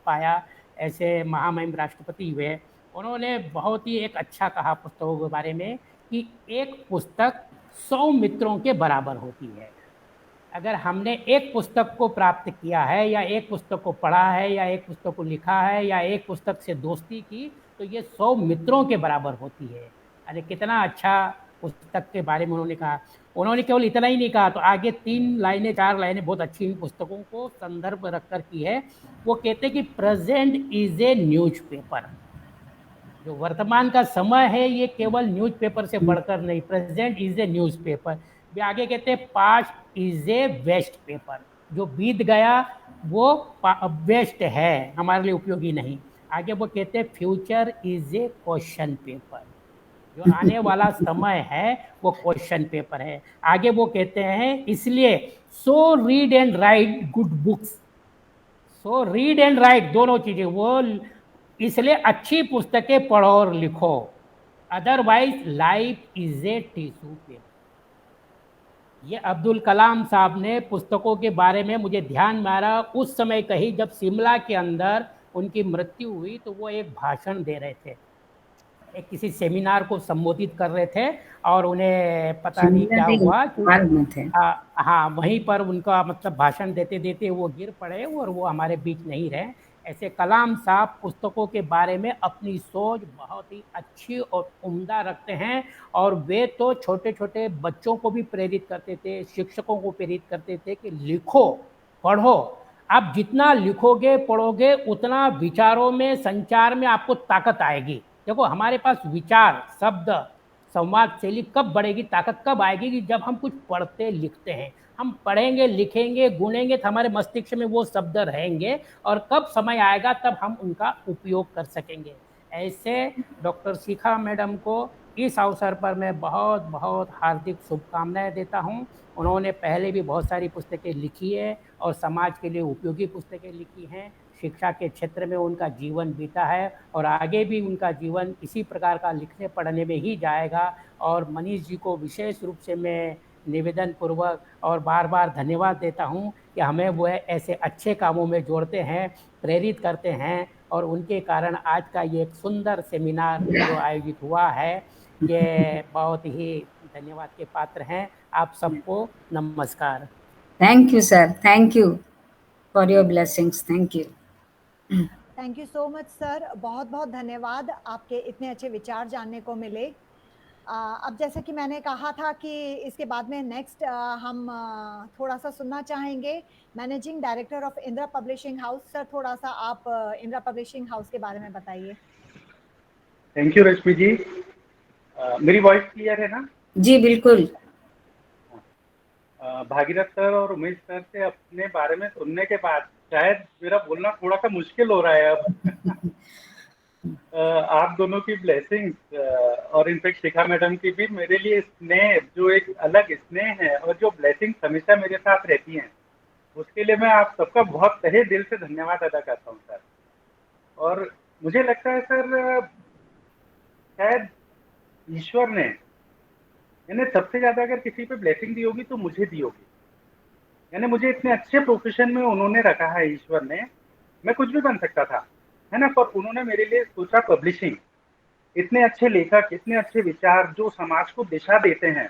पाया, ऐसे महामहिम राष्ट्रपति हुए, उन्होंने बहुत ही एक अच्छा कहा पुस्तकों के बारे में कि एक पुस्तक 100 मित्रों के बराबर होती है। अगर हमने एक पुस्तक को प्राप्त किया है या एक पुस्तक को पढ़ा है या एक पुस्तक को लिखा है या एक पुस्तक से दोस्ती की, तो ये 100 मित्रों के बराबर होती है। अरे कितना अच्छा पुस्तक के बारे में उन्होंने कहा। उन्होंने केवल इतना ही नहीं कहा, तो आगे 3 लाइनें 4 लाइनें बहुत अच्छी इन पुस्तकों को संदर्भ रखकर की है। वो कहते हैं कि प्रेजेंट इज ए न्यूज़पेपर, जो वर्तमान का समय है ये केवल न्यूज़पेपर से बढ़कर नहीं, प्रेजेंट इज ए न्यूज़पेपर। वे आगे कहते हैं past is a waste paper, जो बीत गया वो वेस्ट है, हमारे लिए उपयोगी नहीं। आगे वो कहते हैं future is a question paper, जो आने वाला समय है वो क्वेश्चन पेपर है। आगे वो कहते हैं इसलिए so read and right good books, so read and right दोनों चीजें, वो इसलिए अच्छी पुस्तकें पढ़ो और लिखो, otherwise life is a tissue paper. ये अब्दुल कलाम साहब ने पुस्तकों के बारे में मुझे ध्यान में आ रहा उस समय कही जब शिमला के अंदर उनकी मृत्यु हुई, तो वो एक भाषण दे रहे थे, एक किसी सेमिनार को संबोधित कर रहे थे और उन्हें पता नहीं क्या हुआ, हाँ वहीं पर उनका मतलब भाषण देते देते वो गिर पड़े और वो हमारे बीच नहीं रहे। ऐसे कलाम साहब पुस्तकों के बारे में अपनी सोच बहुत ही अच्छी और उम्दा रखते हैं, और वे तो छोटे छोटे बच्चों को भी प्रेरित करते थे, शिक्षकों को प्रेरित करते थे कि लिखो पढ़ो, आप जितना लिखोगे पढ़ोगे उतना विचारों में संचार में आपको ताकत आएगी। देखो हमारे पास विचार शब्द संवाद शैली कब बढ़ेगी, ताकत कब आएगी कि जब हम कुछ पढ़ते लिखते हैं। हम पढ़ेंगे लिखेंगे गुनेंगे तो हमारे मस्तिष्क में वो शब्द रहेंगे और कब समय आएगा तब हम उनका उपयोग कर सकेंगे। ऐसे डॉक्टर शिखा मैडम को इस अवसर पर मैं बहुत बहुत हार्दिक शुभकामनाएं देता हूं। उन्होंने पहले भी बहुत सारी पुस्तकें लिखी है और समाज के लिए उपयोगी पुस्तकें लिखी हैं। शिक्षा के क्षेत्र में उनका जीवन बीता है और आगे भी उनका जीवन इसी प्रकार का लिखने पढ़ने में ही जाएगा। और मनीष जी को विशेष रूप से मैं निवेदन पूर्वक और बार बार धन्यवाद देता हूं कि हमें वो ऐसे अच्छे कामों में जोड़ते हैं, प्रेरित करते हैं, और उनके कारण आज का ये एक सुंदर सेमिनार जो आयोजित हुआ है ये बहुत ही धन्यवाद के पात्र हैं। आप सबको नमस्कार। Thank you sir, thank you for your blessings, thank you. Thank you so much sir, बहुत बहुत धन्यवाद, आपके इतने अच्छे विचार जानने को मिले। अब जैसे कि मैंने कहा था कि इसके बाद में नेक्स्ट हम थोड़ा सा सुनना चाहेंगे managing director of Indira publishing house. Sir थोड़ा सा आप इंदिरा पब्लिशिंग हाउस के बारे में बताइए। थैंक यू रश्मि जी। मेरी वॉइस क्लियर है ना? जी बिल्कुल। भागीरथ सर और उमेश सर से अपने बारे में सुनने के बाद शायद मेरा बोलना थोड़ा सा मुश्किल हो रहा है अब। आप दोनों की ब्लेसिंग्स और इनफैक्ट शिखा मैडम की भी मेरे लिए स्नेह, जो एक अलग स्नेह है और जो ब्लेसिंग्स हमेशा मेरे साथ रहती हैं, उसके लिए मैं आप सबका बहुत तहे दिल से धन्यवाद अदा करता हूँ सर। और मुझे लगता है सर शायद ईश्वर ने यानी सबसे ज्यादा अगर किसी पे ब्लेसिंग दी होगी तो मुझे दी होगी। यानी मुझे इतने अच्छे प्रोफेशन में उन्होंने रखा है ईश्वर ने, मैं कुछ भी बन सकता था है ना, पर उन्होंने मेरे लिए सोचा पब्लिशिंग। इतने अच्छे लेखक, इतने अच्छे विचार जो समाज को दिशा देते हैं,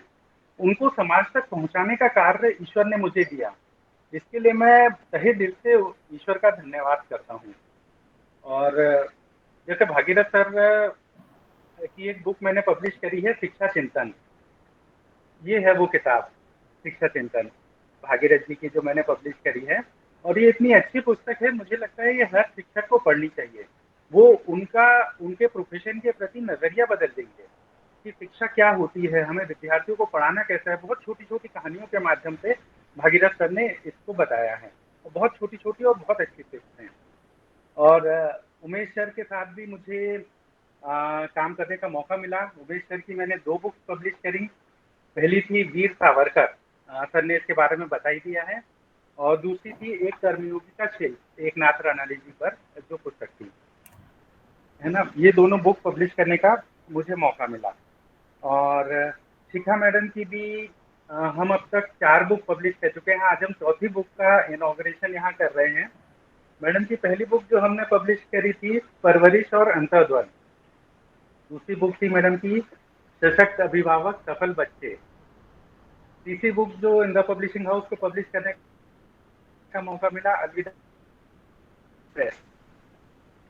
उनको समाज तक पहुंचाने का कार्य ईश्वर ने मुझे दिया। इसके लिए मैं तहे दिल से ईश्वर का धन्यवाद करता हूँ। और जैसे भागीरथ सर की एक बुक मैंने पब्लिश करी है, शिक्षा चिंतन, ये है वो किताब शिक्षा चिंतन भागीरथ जी की जो मैंने पब्लिश करी है। और ये इतनी अच्छी पुस्तक है, मुझे लगता है ये हर शिक्षक को पढ़नी चाहिए। वो उनके प्रोफेशन के प्रति नजरिया बदल देंगे कि शिक्षा क्या होती है, हमें विद्यार्थियों को पढ़ाना कैसा है। बहुत छोटी छोटी कहानियों के माध्यम से भागीरथ सर ने इसको बताया है, बहुत छोटी छोटी और बहुत अच्छी टिप्स हैं। और उमेश सर के साथ भी मुझे काम करने का मौका मिला। उमेश सर की मैंने 2 बुक्स पब्लिश करी। पहली थी वीर सावरकर, सर ने इसके बारे में बता ही दिया है, और दूसरी थी एक कर्मयोगी का शिल्प, एक नाथ राणाली जी पर जो पुस्तक थी, है ना। ये दोनों बुक पब्लिश करने का मुझे मौका मिला। और शिखा मैडम की भी हम अब तक 4 बुक पब्लिश कर चुके हैं। आज हम 4थी बुक का इनॉग्रेशन यहाँ कर रहे हैं। मैडम की पहली बुक जो हमने पब्लिश करी थी परवरिश और अंतर्द्वंद। दूसरी बुक थी मैडम की सशक्त अभिभावक सफल बच्चे। तीसरी बुक जो इंदिरा पब्लिशिंग हाउस को पब्लिश करने का मौका मिला, अलविदा प्रेस।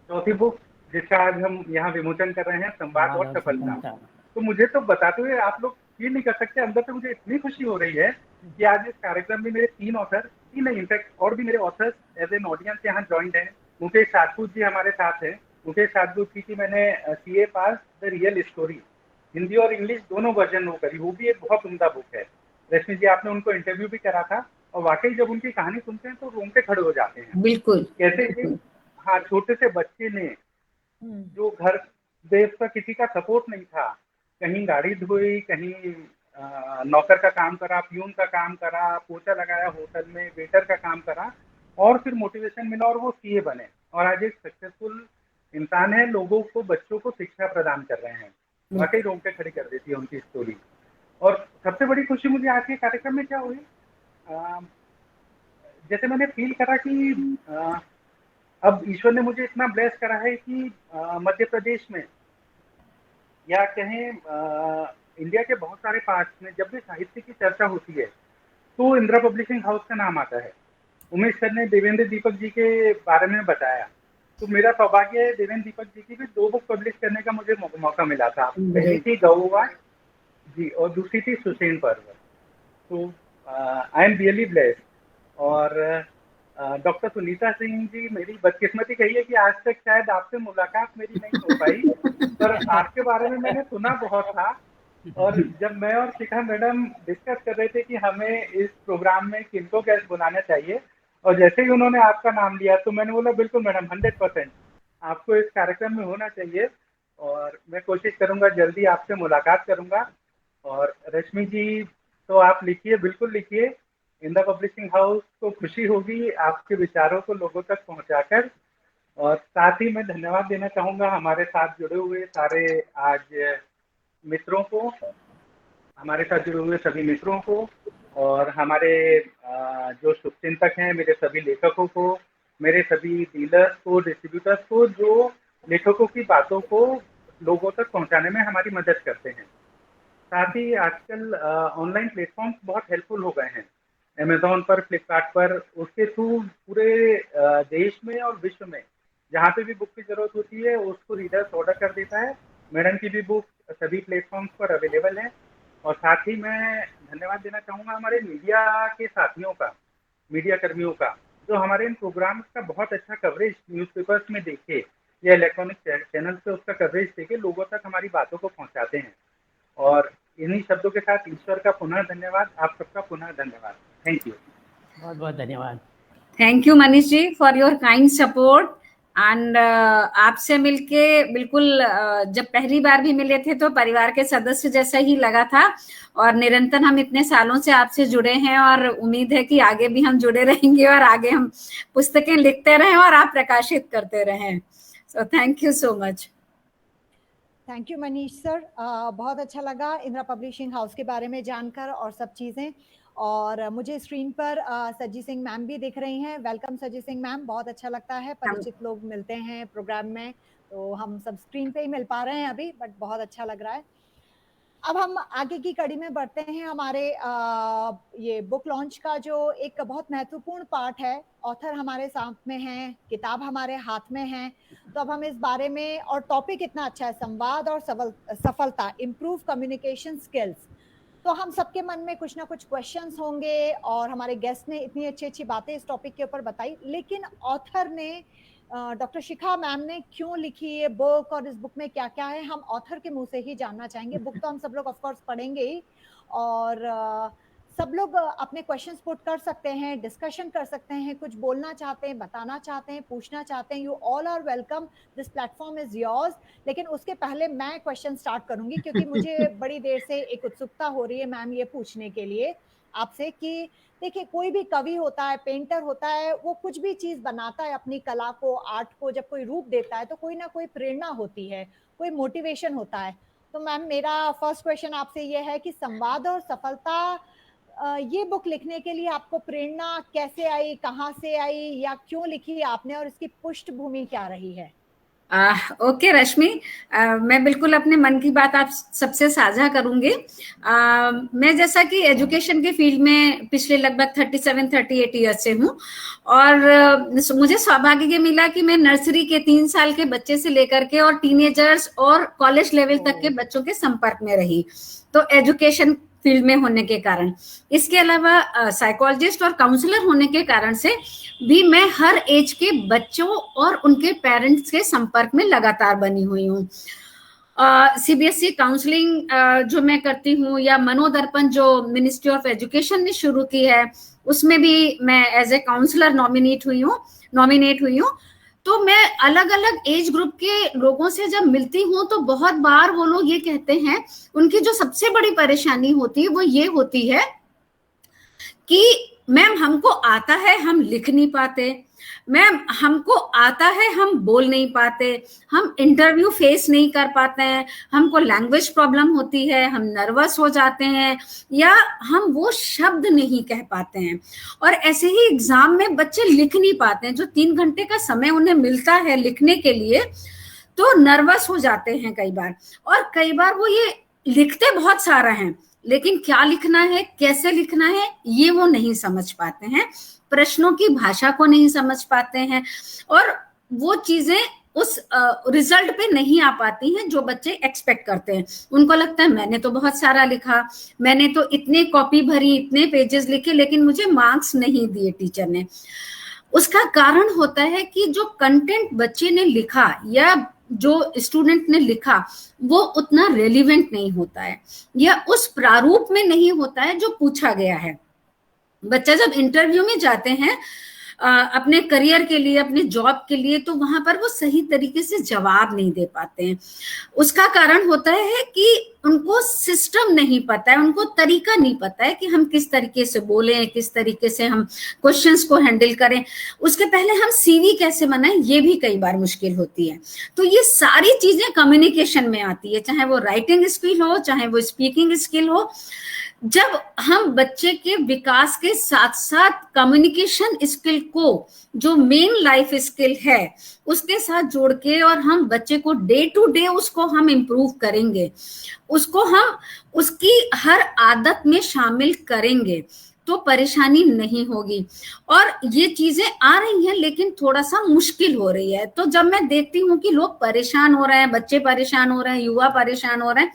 चौथी बुक जिसका आज हम यहाँ विमोचन कर रहे हैं, संवाद और सफलता। तो मुझे तो बताते हुए आप लोग फील नहीं कर सकते, अंदर से मुझे इतनी खुशी हो रही है कि आज इस कार्यक्रम में मेरे 3 ऑथर, 3 नहीं इनफैक्ट और भी मेरे ऑथर्स एज एन ऑडियंस यहाँ ज्वाइंट हैं। मुकेश राजपूत जी हमारे साथ हैं। मुकेश राजपूत जी की मैंने CA pass the real story Hindi और इंग्लिश दोनों वर्जन वो करी, वो भी एक बहुत उम्दा बुक है। रश्मि जी आपने उनको इंटरव्यू भी करा था और वाकई जब उनकी कहानी सुनते हैं तो रोंगटे खड़े हो जाते हैं। बिल्कुल। कैसे कि हाँ, छोटे से बच्चे ने जो घर देश का किसी का सपोर्ट नहीं था, कहीं गाड़ी धोई, कहीं नौकर का काम करा, प्यून का काम करा, पोछा लगाया होटल में, वेटर का काम करा, और फिर मोटिवेशन मिला और वो सीए बने और आज एक सक्सेसफुल इंसान है, लोगों को, बच्चों को शिक्षा प्रदान कर रहे हैं। वाकई रोंगटे खड़े कर देती है उनकी स्टोरी। और सबसे बड़ी खुशी मुझे आज के कार्यक्रम में क्या हुई, जैसे मैंने फील करा कि अब ईश्वर ने मुझे इतना ब्लेस करा है कि मध्य प्रदेश में या कहें इंडिया के बहुत सारे पार्ट्स में जब भी साहित्य की चर्चा होती है तो इंदिरा पब्लिशिंग हाउस का नाम आता है। उमेश सर ने देवेंद्र दीपक जी के बारे में बताया, तो मेरा सौभाग्य है देवेंद्र दीपक जी की भी 2 बुक पब्लिश करने का मुझे मौका मिला था। पहली थी गौवा जी और दूसरी थी सुसेन पर्व। तो आई एम रियली ब्लेस्ड। और डॉक्टर सुनीता सिंह जी, मेरी बदकिस्मती कही है कि आज तक शायद आपसे मुलाकात मेरी नहीं हो पाई, पर आपके बारे में मैंने सुना बहुत था। और जब मैं और शिखा मैडम डिस्कस कर रहे थे कि हमें इस प्रोग्राम में किनको गेस्ट बुलाना चाहिए, और जैसे ही उन्होंने आपका नाम लिया तो मैंने बोला बिल्कुल मैडम, 100% आपको इस कार्यक्रम में होना चाहिए। और मैं कोशिश करूंगा जल्दी आपसे मुलाकात करूंगा। और रश्मि जी, तो आप लिखिए, बिल्कुल लिखिए। इंदिरा पब्लिशिंग हाउस को खुशी होगी आपके विचारों को लोगों तक पहुंचाकर। और साथ ही मैं धन्यवाद देना चाहूँगा हमारे साथ जुड़े हुए सारे आज मित्रों को, हमारे साथ जुड़े हुए सभी मित्रों को, और हमारे जो शुभचिंतक हैं, मेरे सभी लेखकों को, मेरे सभी डीलर्स को, डिस्ट्रीब्यूटर्स को, जो लेखकों की बातों को लोगों तक पहुंचाने में हमारी मदद करते हैं। साथ ही आजकल ऑनलाइन प्लेटफॉर्म्स बहुत हेल्पफुल हो गए हैं, अमेजोन पर, फ्लिपकार्ट पर, उसके थ्रू पूरे देश में और विश्व में जहाँ पे भी बुक की जरूरत होती है उसको रीडर्स ऑर्डर कर देता है। मैडम की भी बुक सभी प्लेटफॉर्म्स पर अवेलेबल है। और साथ ही मैं धन्यवाद देना चाहूँगा हमारे मीडिया के साथियों का, मीडिया कर्मियों का, जो हमारे इन प्रोग्राम्स का बहुत अच्छा कवरेज न्यूज़पेपर्स में देखे या इलेक्ट्रॉनिक चैनल पे उसका कवरेज देके लोगों तक हमारी बातों को पहुँचाते हैं। और इन्हीं शब्दों के साथ ईश्वर का पुनः धन्यवाद, आप सबका पुनः धन्यवाद। Thank you. बहुत बहुत धन्यवाद। Thank you Manish ji for your kind support. And आपसे मिलके बिल्कुल जब पहली बार भी मिले थे तो परिवार के सदस्य जैसा ही लगा था, और निरंतर हम इतने सालों से आपसे जुड़े हैं और उम्मीद है कि आगे भी हम जुड़े रहेंगे और आगे हम पुस्तकें लिखते रहें और आप प्रकाशित करते रहें। सो thank you so much. Thank you Manish sir, बहुत अच्छा लगा इंदिरा पब्लिशिंग हाउस के बारे में जानकर और सब चीज़ें। और मुझे स्क्रीन पर सज्जी सिंह मैम भी दिख रही हैं। वेलकम सज्जी सिंह मैम, बहुत अच्छा लगता है, परिचित लोग मिलते हैं प्रोग्राम में, तो हम सब स्क्रीन पे ही मिल पा रहे हैं अभी, बट बहुत अच्छा लग रहा है। अब हम आगे की कड़ी में बढ़ते हैं। हमारे ये बुक लॉन्च का जो एक बहुत महत्वपूर्ण पार्ट है, ऑथर हमारे साथ में हैं, किताब हमारे हाथ में है, तो अब हम इस बारे में, और टॉपिक इतना अच्छा है, संवाद और सफलता, इम्प्रूव कम्युनिकेशन स्किल्स, तो हम सबके मन में कुछ ना कुछ क्वेश्चंस होंगे। और हमारे गेस्ट ने इतनी अच्छी अच्छी बातें इस टॉपिक के ऊपर बताई, लेकिन ऑथर ने, डॉक्टर शिखा मैम ने क्यों लिखी ये बुक और इस बुक में क्या क्या है, हम ऑथर के मुंह से ही जानना चाहेंगे। बुक तो हम सब लोग ऑफ कोर्स पढ़ेंगे ही, और सब लोग अपने क्वेश्चंस पुट कर सकते हैं, डिस्कशन कर सकते हैं, कुछ बोलना चाहते हैं, बताना चाहते हैं, पूछना चाहते हैं, you all are welcome, this platform is yours. लेकिन उसके पहले मैं क्वेश्चन स्टार्ट करूंगी, क्योंकि मुझे बड़ी देर से एक उत्सुकता हो रही है मैम ये पूछने के लिए आपसे कि देखिए, कोई भी कवि होता है, पेंटर होता है, वो कुछ भी चीज बनाता है, अपनी कला को, आर्ट को जब कोई रूप देता है तो कोई ना कोई प्रेरणा होती है, कोई मोटिवेशन होता है। तो मैम, मेरा फर्स्ट क्वेश्चन आपसे ये है कि संवाद और सफलता, ये बुक लिखने के लिए आपको प्रेरणा कैसे आई, कहाँ से आई, या क्यों लिखी आपने, और इसकी पृष्ठभूमि क्या रही है? ओके रश्मि, मैं बिल्कुल अपने मन की बात आप सबसे साझा करूंगी। मैं जैसा कि एजुकेशन के फील्ड में पिछले लगभग 37-38 ईयर्स से हूँ, और मुझे सौभाग्य ये मिला कि मैं नर्सरी के 3 साल के बच्चे से लेकर के और टीनेजर्स और कॉलेज लेवल तक के बच्चों के संपर्क में रही, तो एजुकेशन फील्ड में होने के कारण। इसके अलावा साइकोलॉजिस्ट और काउंसलर होने के कारण से भी मैं हर एज के बच्चों और उनके पेरेंट्स के संपर्क में लगातार बनी हुई हूँ। सीबीएसई काउंसलिंग जो मैं करती हूँ, या मनोदर्पण जो मिनिस्ट्री ऑफ एजुकेशन ने शुरू की है, उसमें भी मैं एज ए काउंसलर नॉमिनेट हुई हूँ। तो मैं अलग अलग एज ग्रुप के लोगों से जब मिलती हूँ तो बहुत बार वो लोग ये कहते हैं, उनकी जो सबसे बड़ी परेशानी होती है वो ये होती है कि मैम हमको आता है, हम लिख नहीं पाते, मैम हमको आता है, हम बोल नहीं पाते, हम इंटरव्यू फेस नहीं कर पाते हैं, हमको लैंग्वेज प्रॉब्लम होती है, हम नर्वस हो जाते हैं, या हम वो शब्द नहीं कह पाते हैं। और ऐसे ही एग्जाम में बच्चे लिख नहीं पाते हैं, जो 3 घंटे का समय उन्हें मिलता है लिखने के लिए, तो नर्वस हो जाते हैं कई बार। और कई बार वो ये लिखते बहुत सारा हैं, लेकिन क्या लिखना है, कैसे लिखना है, ये वो नहीं समझ पाते हैं, प्रश्नों की भाषा को नहीं समझ पाते हैं, और वो चीजें उस रिजल्ट पे नहीं आ पाती हैं जो बच्चे एक्सपेक्ट करते हैं। उनको लगता है मैंने तो बहुत सारा लिखा, मैंने तो इतने कॉपी भरी, इतने पेजेस लिखे, लेकिन मुझे मार्क्स नहीं दिए टीचर ने। उसका कारण होता है कि जो कंटेंट बच्चे ने लिखा या जो स्टूडेंट ने लिखा वो उतना रेलिवेंट नहीं होता है, या उस प्रारूप में नहीं होता है जो पूछा गया है। बच्चा जब इंटरव्यू में जाते हैं अपने करियर के लिए, अपने जॉब के लिए, तो वहां पर वो सही तरीके से जवाब नहीं दे पाते हैं। उसका कारण होता है कि उनको सिस्टम नहीं पता है, उनको तरीका नहीं पता है कि हम किस तरीके से बोलें, किस तरीके से हम क्वेश्चंस को हैंडल करें। उसके पहले हम सीवी कैसे बनाएं, ये भी कई बार मुश्किल होती है। तो ये सारी चीजें कम्युनिकेशन में आती है, चाहे वो राइटिंग स्किल हो, चाहे वो स्पीकिंग स्किल हो। जब हम बच्चे के विकास के साथ साथ कम्युनिकेशन स्किल को, जो मेन लाइफ स्किल है, उसके साथ जोड़ के, और हम बच्चे को डे टू डे उसको हम इम्प्रूव करेंगे, उसको हम उसकी हर आदत में शामिल करेंगे, तो परेशानी नहीं होगी। और ये चीजें आ रही हैं, लेकिन थोड़ा सा मुश्किल हो रही है। तो जब मैं देखती हूँ कि लोग परेशान हो रहे हैं, बच्चे परेशान हो रहे हैं, युवा परेशान हो रहे हैं,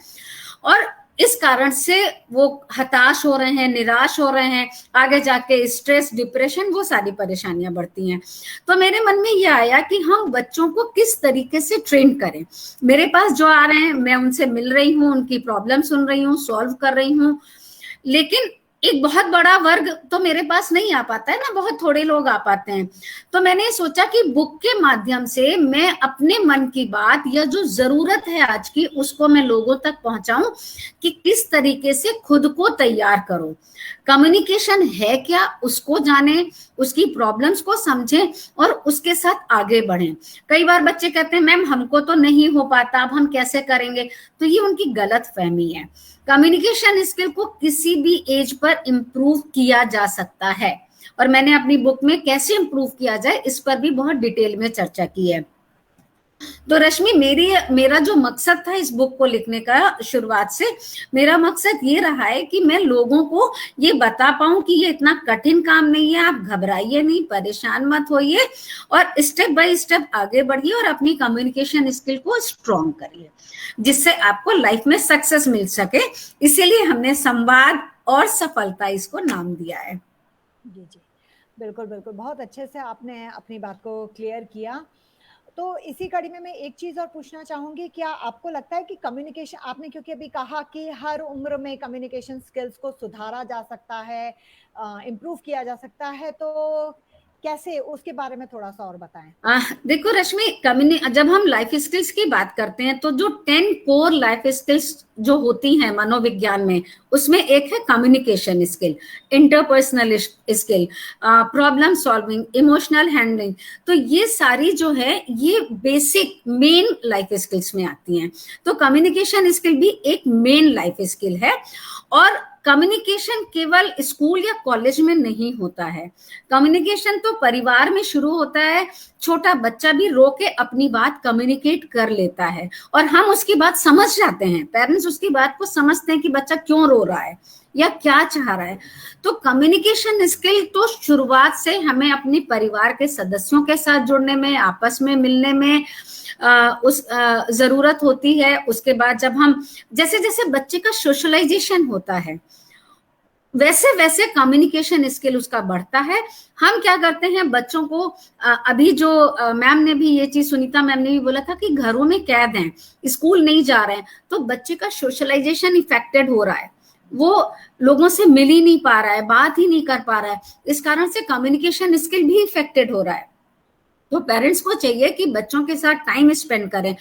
और इस कारण से वो हताश हो रहे हैं, निराश हो रहे हैं, आगे जाके स्ट्रेस, डिप्रेशन, वो सारी परेशानियां बढ़ती हैं। तो मेरे मन में ये आया कि हम बच्चों को किस तरीके से ट्रेन करें। मेरे पास जो आ रहे हैं, मैं उनसे मिल रही हूँ, उनकी प्रॉब्लम सुन रही हूँ, सॉल्व कर रही हूँ, लेकिन एक बहुत बड़ा वर्ग तो मेरे पास नहीं आ पाता है ना, बहुत थोड़े लोग आ पाते हैं। तो मैंने सोचा कि बुक के माध्यम से मैं अपने मन की बात, या जो जरूरत है आज की, उसको मैं लोगों तक पहुंचाऊं कि किस तरीके से खुद को तैयार करो, कम्युनिकेशन है क्या उसको जाने, उसकी प्रॉब्लम्स को समझें और उसके साथ आगे बढ़ें। कई बार बच्चे कहते हैं मैम हमको तो नहीं हो पाता, अब हम कैसे करेंगे? तो ये उनकी गलत फहमी है। कम्युनिकेशन स्किल को किसी भी एज पर इम्प्रूव किया जा सकता है, और मैंने अपनी बुक में कैसे इम्प्रूव किया जाए इस पर भी बहुत डिटेल में चर्चा की है। तो रश्मि, मेरा जो मकसद था इस बुक को लिखने का, शुरुआत से मेरा मकसद ये रहा है कि मैं लोगों को ये बता पाऊं कि ये इतना कठिन काम नहीं है, आप घबराइए नहीं, परेशान मत होइए, और स्टेप बाय स्टेप आगे बढ़िए और अपनी कम्युनिकेशन स्किल को स्ट्रॉन्ग करिए, जिससे आपको लाइफ में सक्सेस मिल सके। इसीलिए हमने संवाद और सफलता इसको नाम दिया है। जी जी, बिल्कुल बिल्कुल, बहुत अच्छे से आपने अपनी बात को क्लियर किया। तो इसी कड़ी में मैं एक चीज और पूछना चाहूंगी, क्या आपको लगता है कि कम्युनिकेशन, आपने क्योंकि अभी कहा कि हर उम्र में कम्युनिकेशन स्किल्स को सुधारा जा सकता है, इम्प्रूव किया जा सकता है, तो कैसे, उसके बारे में थोड़ा सा और बताएं। देखो रश्मि, जब हम लाइफ स्किल्स की बात करते हैं तो जो 10 कोर लाइफ स्किल्स जो होती हैं मनोविज्ञान में, उसमें एक है communication skill, interpersonal skill, problem solving, emotional handling. तो ये सारी जो है ये बेसिक मेन लाइफ स्किल्स में आती हैं। तो कम्युनिकेशन स्किल भी एक मेन लाइफ स्किल है, और कम्युनिकेशन केवल स्कूल या कॉलेज में नहीं होता है। कम्युनिकेशन तो परिवार में शुरू होता है। छोटा बच्चा भी रो के अपनी बात कम्युनिकेट कर लेता है, और हम उसकी बात समझ जाते हैं, पेरेंट्स उसकी बात को समझते हैं कि बच्चा क्यों रो रहा है या क्या चाह रहा है। तो कम्युनिकेशन स्किल तो शुरुआत से हमें अपने परिवार के सदस्यों के साथ जुड़ने में, आपस में मिलने में जरूरत होती है। उसके बाद जब हम, जैसे जैसे बच्चे का सोशलाइजेशन होता है, वैसे वैसे कम्युनिकेशन स्किल उसका बढ़ता है। हम क्या करते हैं बच्चों को, अभी जो मैम ने भी ये चीज, सुनीता मैम ने भी बोला था कि घरों में कैद हैं, स्कूल नहीं जा रहे हैं, तो बच्चे का सोशलाइजेशन इफेक्टेड हो रहा है, वो लोगों से मिल ही नहीं पा रहा है, बात ही नहीं कर पा रहा है, इस कारण से कम्युनिकेशन स्किल भी इफेक्टेड हो रहा है। तो पेरेंट्स को चाहिए कि बच्चों के साथ टाइम स्पेंड करें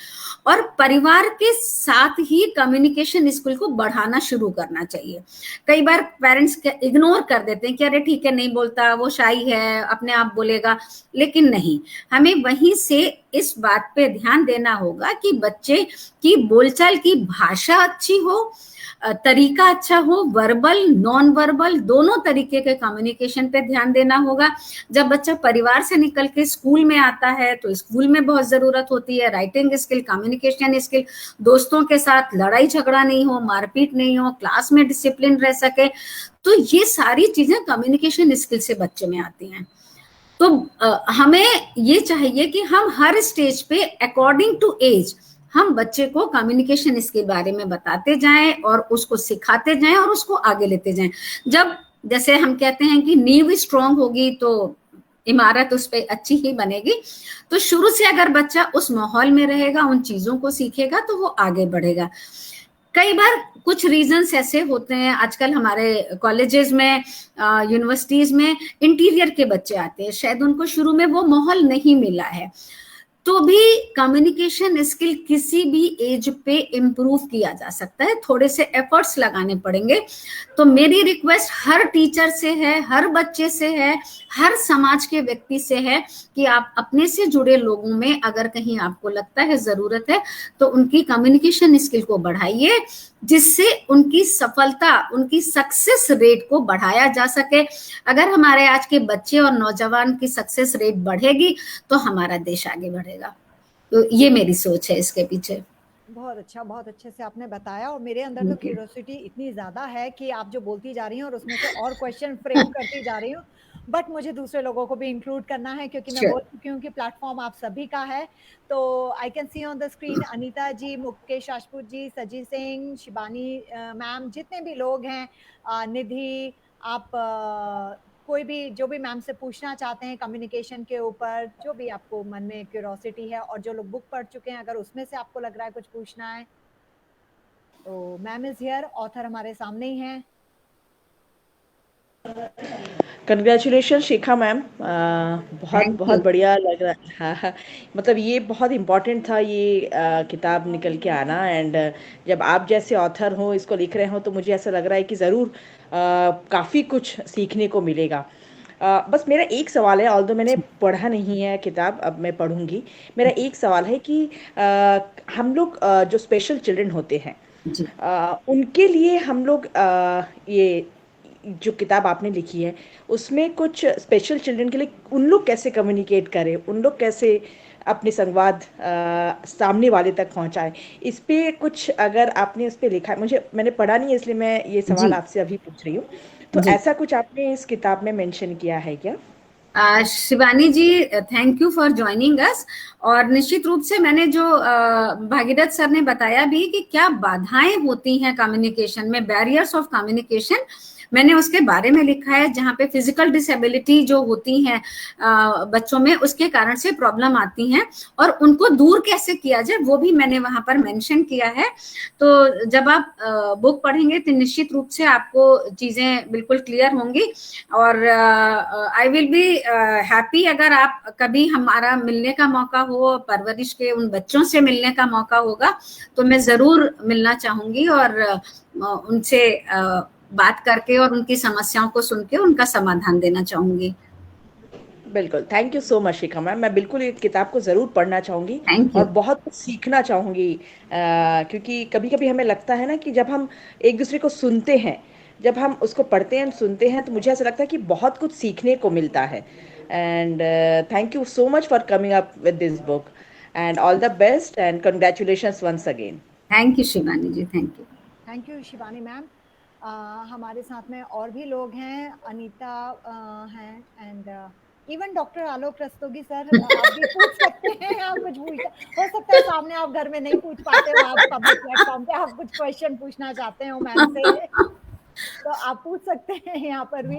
और परिवार के साथ ही कम्युनिकेशन स्किल को बढ़ाना शुरू करना चाहिए। कई बार पेरेंट्स इग्नोर कर देते हैं कि अरे ठीक है, नहीं बोलता, वो शाई है, अपने आप बोलेगा, लेकिन नहीं, हमें वहीं से इस बात पे ध्यान देना होगा कि बच्चे की बोलचाल की भाषा अच्छी हो, तरीका अच्छा हो, वर्बल नॉन वर्बल दोनों तरीके के कम्युनिकेशन पे ध्यान देना होगा। जब बच्चा परिवार से निकल के स्कूल में आता है तो स्कूल में बहुत जरूरत होती है राइटिंग स्किल, कम्युनिकेशन स्किल, दोस्तों के साथ लड़ाई झगड़ा नहीं हो, मारपीट नहीं हो, क्लास में डिसिप्लिन रह सके, तो ये सारी चीजें कम्युनिकेशन स्किल से बच्चे में आती हैं। तो हमें ये चाहिए कि हम हर स्टेज पे अकॉर्डिंग टू एज हम बच्चे को कम्युनिकेशन इसके बारे में बताते जाएं और उसको सिखाते जाएं और उसको आगे लेते जाएं। जब जैसे हम कहते हैं कि नींव स्ट्रांग होगी तो इमारत उस पर अच्छी ही बनेगी, तो शुरू से अगर बच्चा उस माहौल में रहेगा, उन चीजों को सीखेगा, तो वो आगे बढ़ेगा। कई बार कुछ रीजंस ऐसे होते हैं, आजकल हमारे कॉलेजेस में, यूनिवर्सिटीज में इंटीरियर के बच्चे आते हैं, शायद उनको शुरू में वो माहौल नहीं मिला है, तो भी कम्युनिकेशन स्किल किसी भी एज पे इम्प्रूव किया जा सकता है, थोड़े से एफर्ट्स लगाने पड़ेंगे। तो मेरी रिक्वेस्ट हर टीचर से है, हर बच्चे से है, हर समाज के व्यक्ति से है कि आप अपने से जुड़े लोगों में अगर कहीं आपको लगता है जरूरत है तो उनकी कम्युनिकेशन स्किल को बढ़ाइए, जिससे उनकी सफलता, उनकी सक्सेस रेट को बढ़ाया जा सके। अगर हमारे आज के बच्चे और नौजवान की सक्सेस रेट बढ़ेगी तो हमारा देश आगे बढ़ेगा। तो ये मेरी सोच है इसके पीछे। बहुत अच्छा, बहुत अच्छे से आपने बताया, और मेरे अंदर तो क्यूरियोसिटी इतनी ज्यादा है कि आप जो बोलती जा रही हैं और उसमें से और क्वेश्चन फ्रेम करती जा रही हूँ, बट मुझे दूसरे लोगों को भी इंक्लूड करना है क्योंकि मैं बोल चुकी हूँ कि प्लेटफॉर्म आप सभी का है। तो I can see on the screen Anita ji, Mukesh Rajput ji, Saji Singh, Shibani ma'am, जितने भी लोग हैं, निधि, आप कोई भी जो भी मैम से पूछना चाहते हैं कम्युनिकेशन के ऊपर, जो भी आपको मन में क्यूरियोसिटी है, और जो लोग बुक पढ़ चुके हैं अगर उसमें से आपको लग रहा है कुछ पूछना है तो मैम इज हियर, ऑथर हमारे सामने ही हैं। कंग्रेचुलेशन शिखा मैम, बहुत बढ़िया लग रहा है। हाँ हाँ, मतलब ये बहुत इम्पोर्टेंट था ये किताब निकल के आना, एंड जब आप जैसे ऑथर हो, इसको लिख रहे हो, तो मुझे ऐसा लग रहा है कि ज़रूर काफ़ी कुछ सीखने को मिलेगा। बस मेरा एक सवाल है, ऑल्दो मैंने पढ़ा नहीं है किताब, अब मैं पढ़ूंगी। मेरा एक सवाल है कि हम लोग जो स्पेशल चिल्ड्रन होते हैं उनके लिए हम लोग ये जो किताब आपने लिखी है उसमें कुछ स्पेशल चिल्ड्रन के लिए उन लोग कैसे कम्युनिकेट करें, उन लोग कैसे अपने संवाद सामने वाले तक पहुंचाएं, इस पे कुछ अगर आपने इस पे लिखा है, मैंने पढ़ा नहीं है इसलिए मैं ये सवाल आपसे अभी पूछ रही हूँ, तो ऐसा कुछ आपने इस किताब में मेंशन किया है क्या? Shivani ji, thank you for joining us. और निश्चित रूप से मैंने जो भागीरथ सर ने बताया भी कि क्या बाधाएं होती हैं कम्युनिकेशन में, बैरियर्स ऑफ कम्युनिकेशन, मैंने उसके बारे में लिखा है, जहाँ पे फिजिकल डिसेबिलिटी जो होती है बच्चों में, उसके कारण से प्रॉब्लम आती हैं और उनको दूर कैसे किया जाए वो भी मैंने वहां पर मेंशन किया है। तो जब आप बुक पढ़ेंगे तो निश्चित रूप से आपको चीजें बिल्कुल क्लियर होंगी, और आई विल बी हैप्पी अगर आप कभी हमारा मिलने का मौका हो, परवरिश के उन बच्चों से मिलने का मौका होगा तो मैं जरूर मिलना चाहूंगी और उनसे बात करके और उनकी समस्याओं को सुन के उनका समाधान देना चाहूंगी। बिल्कुल, thank you so much Shikha ma'am, मैं बिल्कुल ये किताब को ज़रूर पढ़ना चाहूँगी और बहुत कुछ सीखना चाहूँगी, क्योंकि कभी कभी हमें लगता है ना कि जब हम एक दूसरे को सुनते हैं, जब हम उसको पढ़ते हैं, सुनते हैं, तो मुझे ऐसा लगता है कि बहुत कुछ सीखने को मिलता है। And thank you so much for coming up with this book, and all the best and congratulations once again. Thank you Shivani ji, thank you. Thank you Shivani ma'am. हमारे साथ में और भी लोग हैं, अनीता हैं, and even doctor Alok Rastogi sir, आप भी पूछ सकते हैं, आप कुछ हो सकता है सामने आप घर में नहीं पूछ पाते हो, आप पब्लिक प्लेटफॉर्म पे आप कुछ क्वेश्चन पूछना चाहते हो मैम से। तो आप पूछ सकते हैं यहाँ पर भी।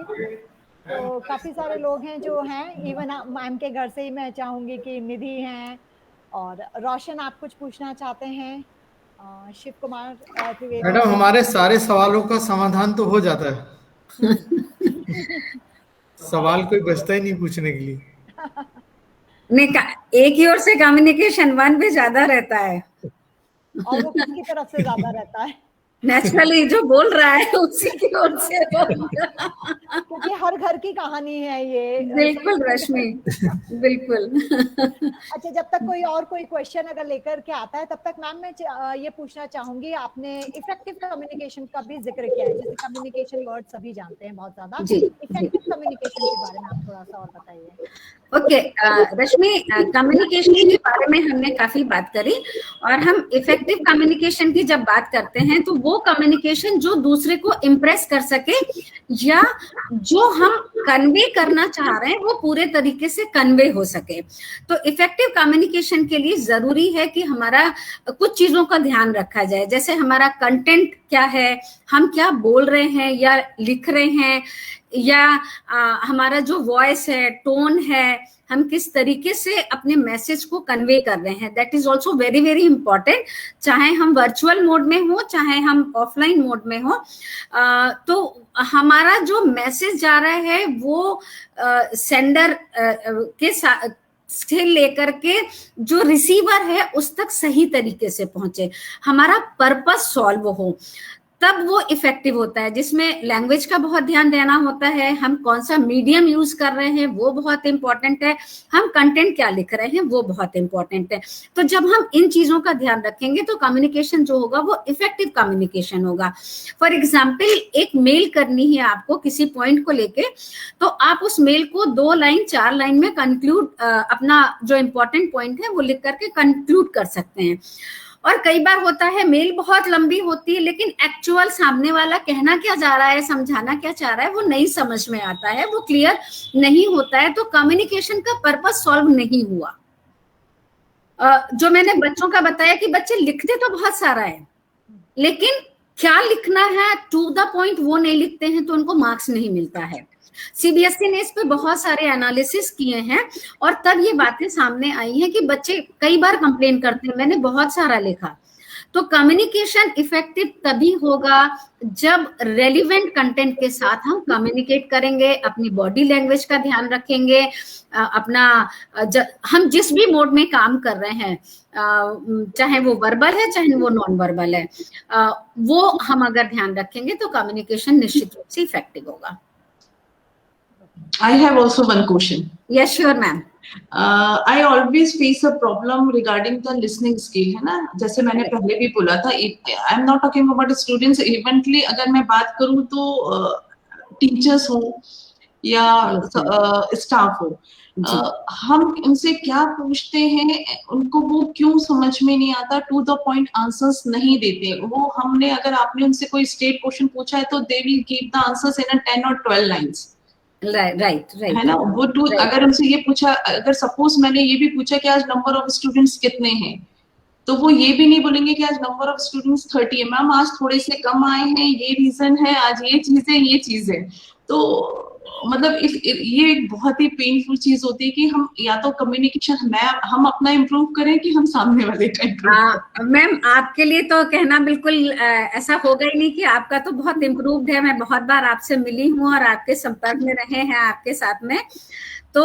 तो काफी सारे लोग हैं जो हैं, इवन मैम के घर से ही मैं चाहूंगी कि निधि हैं और रोशन, आप कुछ पूछना चाहते हैं? शिव कुमार त्रिवेदी। मैडम हमारे सारे सवालों का समाधान तो हो जाता है। सवाल कोई बचता ही नहीं पूछने के लिए। नहीं, एक ही ओर से कम्युनिकेशन 1 पे ज्यादा रहता है। और वो किसकी तरफ से ज्यादा रहता है? नेचुरली जो बोल रहा है उसी की ओर से होगा। क्योंकि हर घर की कहानी है ये। बिल्कुल रश्मि, बिल्कुल। अच्छा, जब तक कोई क्वेश्चन अगर लेकर के आता है, तब तक मैम मैं ये पूछना चाहूंगी, आपने इफेक्टिव कम्युनिकेशन का भी जिक्र किया है, जैसे कम्युनिकेशन वर्ड सभी जानते हैं बहुत ज्यादा, इफेक्टिव कम्युनिकेशन के बारे में आप थोड़ा सा और बताइए। ओके रश्मि, कम्युनिकेशन के बारे में हमने काफी बात करी, और हम इफेक्टिव कम्युनिकेशन की जब बात करते हैं तो वो कम्युनिकेशन जो दूसरे को इम्प्रेस कर सके, या जो हम कन्वे करना चाह रहे हैं वो पूरे तरीके से कन्वे हो सके। तो इफेक्टिव कम्युनिकेशन के लिए जरूरी है कि हमारा कुछ चीजों का ध्यान रखा जाए, जैसे हमारा कंटेंट क्या है, हम क्या बोल रहे हैं या लिख रहे हैं, या हमारा जो वॉइस है, टोन है, हम किस तरीके से अपने मैसेज को कन्वे कर रहे हैं, that is also very very important. चाहे हम वर्चुअल मोड में हो, चाहे हम ऑफलाइन मोड में हो, तो हमारा जो मैसेज जा रहा है वो सेंडर के साथ से लेकर के जो रिसीवर है उस तक सही तरीके से पहुंचे, हमारा पर्पस सॉल्व हो, तब वो इफेक्टिव होता है। जिसमें लैंग्वेज का बहुत ध्यान देना होता है, हम कौन सा मीडियम यूज कर रहे हैं वो बहुत इंपॉर्टेंट है, हम कंटेंट क्या लिख रहे हैं वो बहुत इंपॉर्टेंट है। तो जब हम इन चीजों का ध्यान रखेंगे तो कम्युनिकेशन जो होगा वो इफेक्टिव कम्युनिकेशन होगा। फॉर एग्जाम्पल, एक मेल करनी है आपको किसी पॉइंट को लेके, तो आप उस मेल को 2 लाइन 4 लाइन में कंक्लूड, अपना जो इंपॉर्टेंट पॉइंट है वो लिख करके कंक्लूड कर सकते हैं। और कई बार होता है मेल बहुत लंबी होती है, लेकिन एक्चुअल सामने वाला कहना क्या चाह रहा है, समझाना क्या चाह रहा है वो नहीं समझ में आता है, वो क्लियर नहीं होता है, तो कम्युनिकेशन का पर्पस सॉल्व नहीं हुआ। जो मैंने बच्चों का बताया कि बच्चे लिखते तो बहुत सारा है, लेकिन क्या लिखना है, टू द पॉइंट वो नहीं लिखते हैं, तो उनको मार्क्स नहीं मिलता है। सीबीएसई ने इस पे बहुत सारे एनालिसिस किए हैं, और तब ये बातें सामने आई हैं कि बच्चे कई बार कंप्लेन करते हैं, मैंने बहुत सारा लिखा। तो कम्युनिकेशन इफेक्टिव तभी होगा जब रेलिवेंट कंटेंट के साथ हम कम्युनिकेट करेंगे, अपनी बॉडी लैंग्वेज का ध्यान रखेंगे, अपना हम जिस भी मोड में काम कर रहे हैं, चाहे वो वर्बल है चाहे वो नॉन वर्बल है, वो हम अगर ध्यान रखेंगे तो कम्युनिकेशन निश्चित रूप से इफेक्टिव होगा। I have also one question. Yes, sure, ma'am. I always face a problem regarding the listening skill, है ना, जैसे मैंने पहले भी बोला था, I am not talking about students, eventually अगर मैं बात करूँ तो टीचर्स हो या स्टाफ हो, हम उनसे क्या पूछते हैं, उनको वो क्यों समझ में नहीं आता, टू द पॉइंट आंसर्स नहीं देते वो। हमने अगर आपने उनसे कोई स्टेट क्वेश्चन पूछा है तो they will give the answers in 10 or 12 lines, right है ना। वो अगर उनसे ये पूछा, अगर सपोज मैंने ये भी पूछा कि आज नंबर ऑफ स्टूडेंट्स कितने हैं, तो वो ये भी नहीं बोलेंगे कि आज नंबर ऑफ स्टूडेंट्स 30 है, मैम आज थोड़े से कम आए हैं, ये रीजन है, आज ये चीज है। तो मतलब ये एक बहुत ही पेनफुल चीज होती है कि हम या तो कम्युनिकेशन हम अपना इम्प्रूव करें कि हम सामने वाले का इम्प्रूव। मैम आपके लिए तो कहना बिल्कुल ऐसा होगा ही नहीं कि आपका तो बहुत इम्प्रूव्ड है। मैं बहुत बार आपसे मिली हूँ और आपके संपर्क में रहे हैं आपके साथ में, तो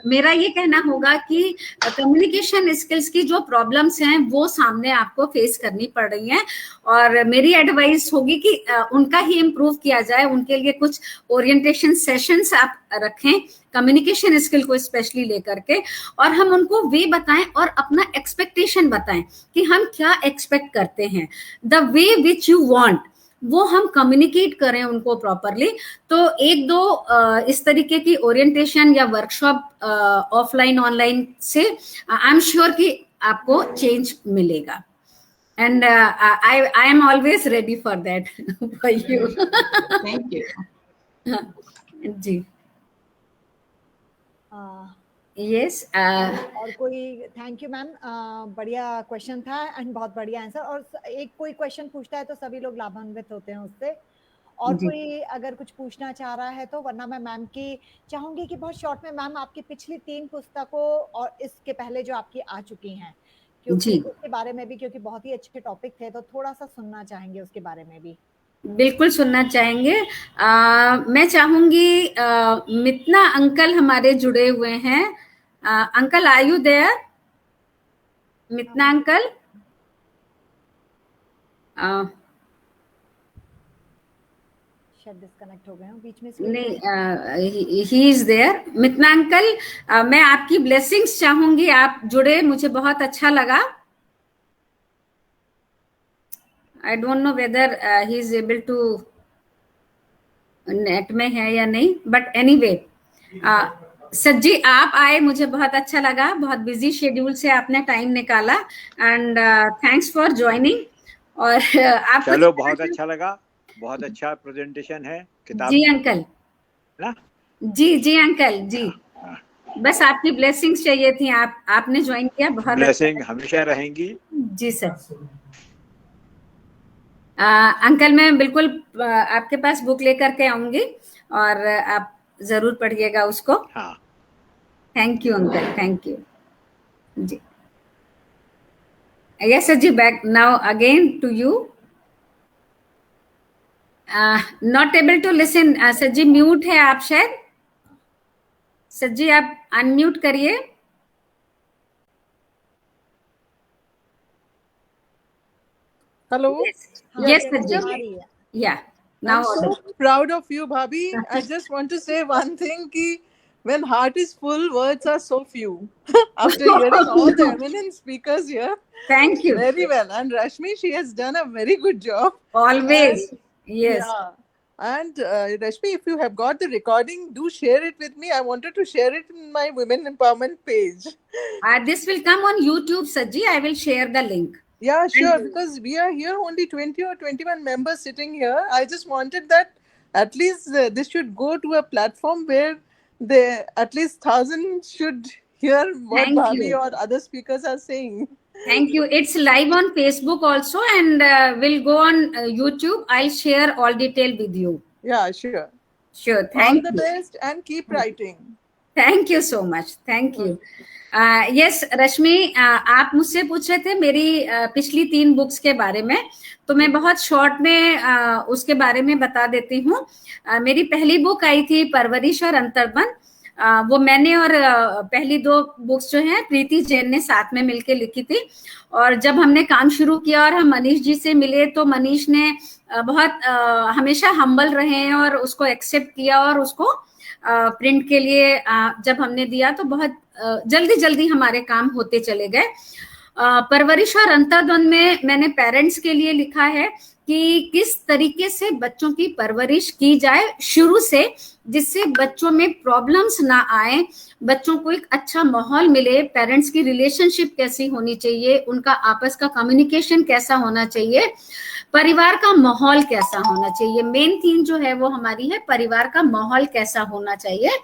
मेरा ये कहना होगा कि कम्युनिकेशन स्किल्स की जो प्रॉब्लम्स हैं वो सामने आपको फेस करनी पड़ रही हैं, और मेरी एडवाइस होगी कि उनका ही इम्प्रूव किया जाए। उनके लिए कुछ ओरिएंटेशन सेशंस आप रखें कम्युनिकेशन स्किल को स्पेशली लेकर के, और हम उनको वे बताएं और अपना एक्सपेक्टेशन बताएं कि हम क्या एक्सपेक्ट करते हैं, the way which you want, वो हम कम्युनिकेट करें उनको प्रॉपरली। तो 1-2 इस तरीके की ओरिएंटेशन या वर्कशॉप ऑफलाइन ऑनलाइन से आई एम श्योर कि आपको चेंज मिलेगा, and I am always ready for that for you. Thank you जी। यस और कोई? थैंक यू मैम, बढ़िया क्वेश्चन था एंड बहुत बढ़िया आंसर। और एक कोई क्वेश्चन पूछता है तो सभी लोग लाभान्वित होते हैं उससे। और जी। कोई अगर कुछ पूछना चाह रहा है तो, वरना मैं मैम की चाहूंगी कि बहुत शॉर्ट में मैम आपकी पिछली 3 पुस्तकों और इसके पहले जो आपकी आ चुकी हैं, क्योंकि जी उसके बारे में भी, क्योंकि बहुत ही अच्छे टॉपिक थे, तो थोड़ा सा सुनना चाहेंगे उसके बारे में भी। बिल्कुल सुनना चाहेंगे। मैं चाहूंगी मितना अंकल हमारे जुड़े हुए हैं। Uncle are you there? Mitna uncle? शायद डिस्कनेक्ट हो गए हो बीच में। नहीं, he is there. Mitna uncle, मैं आपकी ब्लेसिंग्स चाहूंगी, आप जुड़े, मुझे बहुत अच्छा लगा। I don't know whether he is able to, net में है या नहीं, बट एनीवे सज्जी आप आए, मुझे बहुत अच्छा लगा, बहुत बिजी शेड्यूल से आपने टाइम निकाला, एंड थैंक्स फॉर ज्वाइनिंग। और आप चलो, बहुत अच्छा लगा, बहुत अच्छा प्रेजेंटेशन है किताब। जी अंकल ना? जी अंकल जी, बस आपकी ब्लेसिंग्स चाहिए थी, आपने ज्वाइन किया, बहुत ब्लेसिंग हमेशा रहेंगी। जी सर। अंकल मैं बिल्कुल आपके पास बुक लेकर के आऊंगी और आप जरूर पढ़िएगा उसको। हाँ। Thank you uncle, thank you जी। यस सर जी, back now again to you. Not able to listen sir जी, म्यूट है आप शायद। सर जी आप अनम्यूट करिए। Hello. Yes, sir ji. Yeah. Now I'm so proud of you, Bhabhi. I just want to say one thing: ki when heart is full, words are so few. After hearing all the eminent speakers here, thank you very well. And Rashmi, she has done a very good job. Always. And, yes. Yeah. And Rashmi, if you have got the recording, do share it with me. I wanted to share it in my Women Empowerment page. This will come on YouTube, Saji. I will share the link. Yeah, sure. Because we are here only 20 or 21 members sitting here. I just wanted that at least this should go to a platform where at least 1,000 should hear what Bhabhi or other speakers are saying. Thank you. It's live on Facebook also, and will go on YouTube. I'll share all detail with you. Yeah, sure. Sure. Thank you. All the best and keep writing. Thank you so much. Thank you. Yes Rashmi, आप मुझसे पूछ रहे थे मेरी पिछली 3 बुक्स के बारे में, तो मैं बहुत शॉर्ट में उसके बारे में बता देती हूँ। मेरी पहली बुक आई थी परवरिश और अंतर्बन, वो मैंने और पहली 2 बुक्स जो हैं प्रीति जैन ने साथ में मिलके लिखी थी। और जब हमने काम शुरू किया और हम मनीष जी से मिले, तो मनीष ने बहुत हमेशा हम्बल रहे हैं और उसको एक्सेप्ट किया, और उसको प्रिंट के लिए जब हमने दिया तो बहुत जल्दी हमारे काम होते चले गए। परवरिश और अंतर्द्वंद में मैंने पेरेंट्स के लिए लिखा है कि किस तरीके से बच्चों की परवरिश की जाए शुरू से, जिससे बच्चों में प्रॉब्लम्स ना आए, बच्चों को एक अच्छा माहौल मिले, पेरेंट्स की रिलेशनशिप कैसी होनी चाहिए, उनका आपस का कम्युनिकेशन कैसा होना चाहिए, परिवार का माहौल कैसा होना चाहिए। मेन थीम जो है वो हमारी है परिवार का माहौल कैसा होना चाहिए,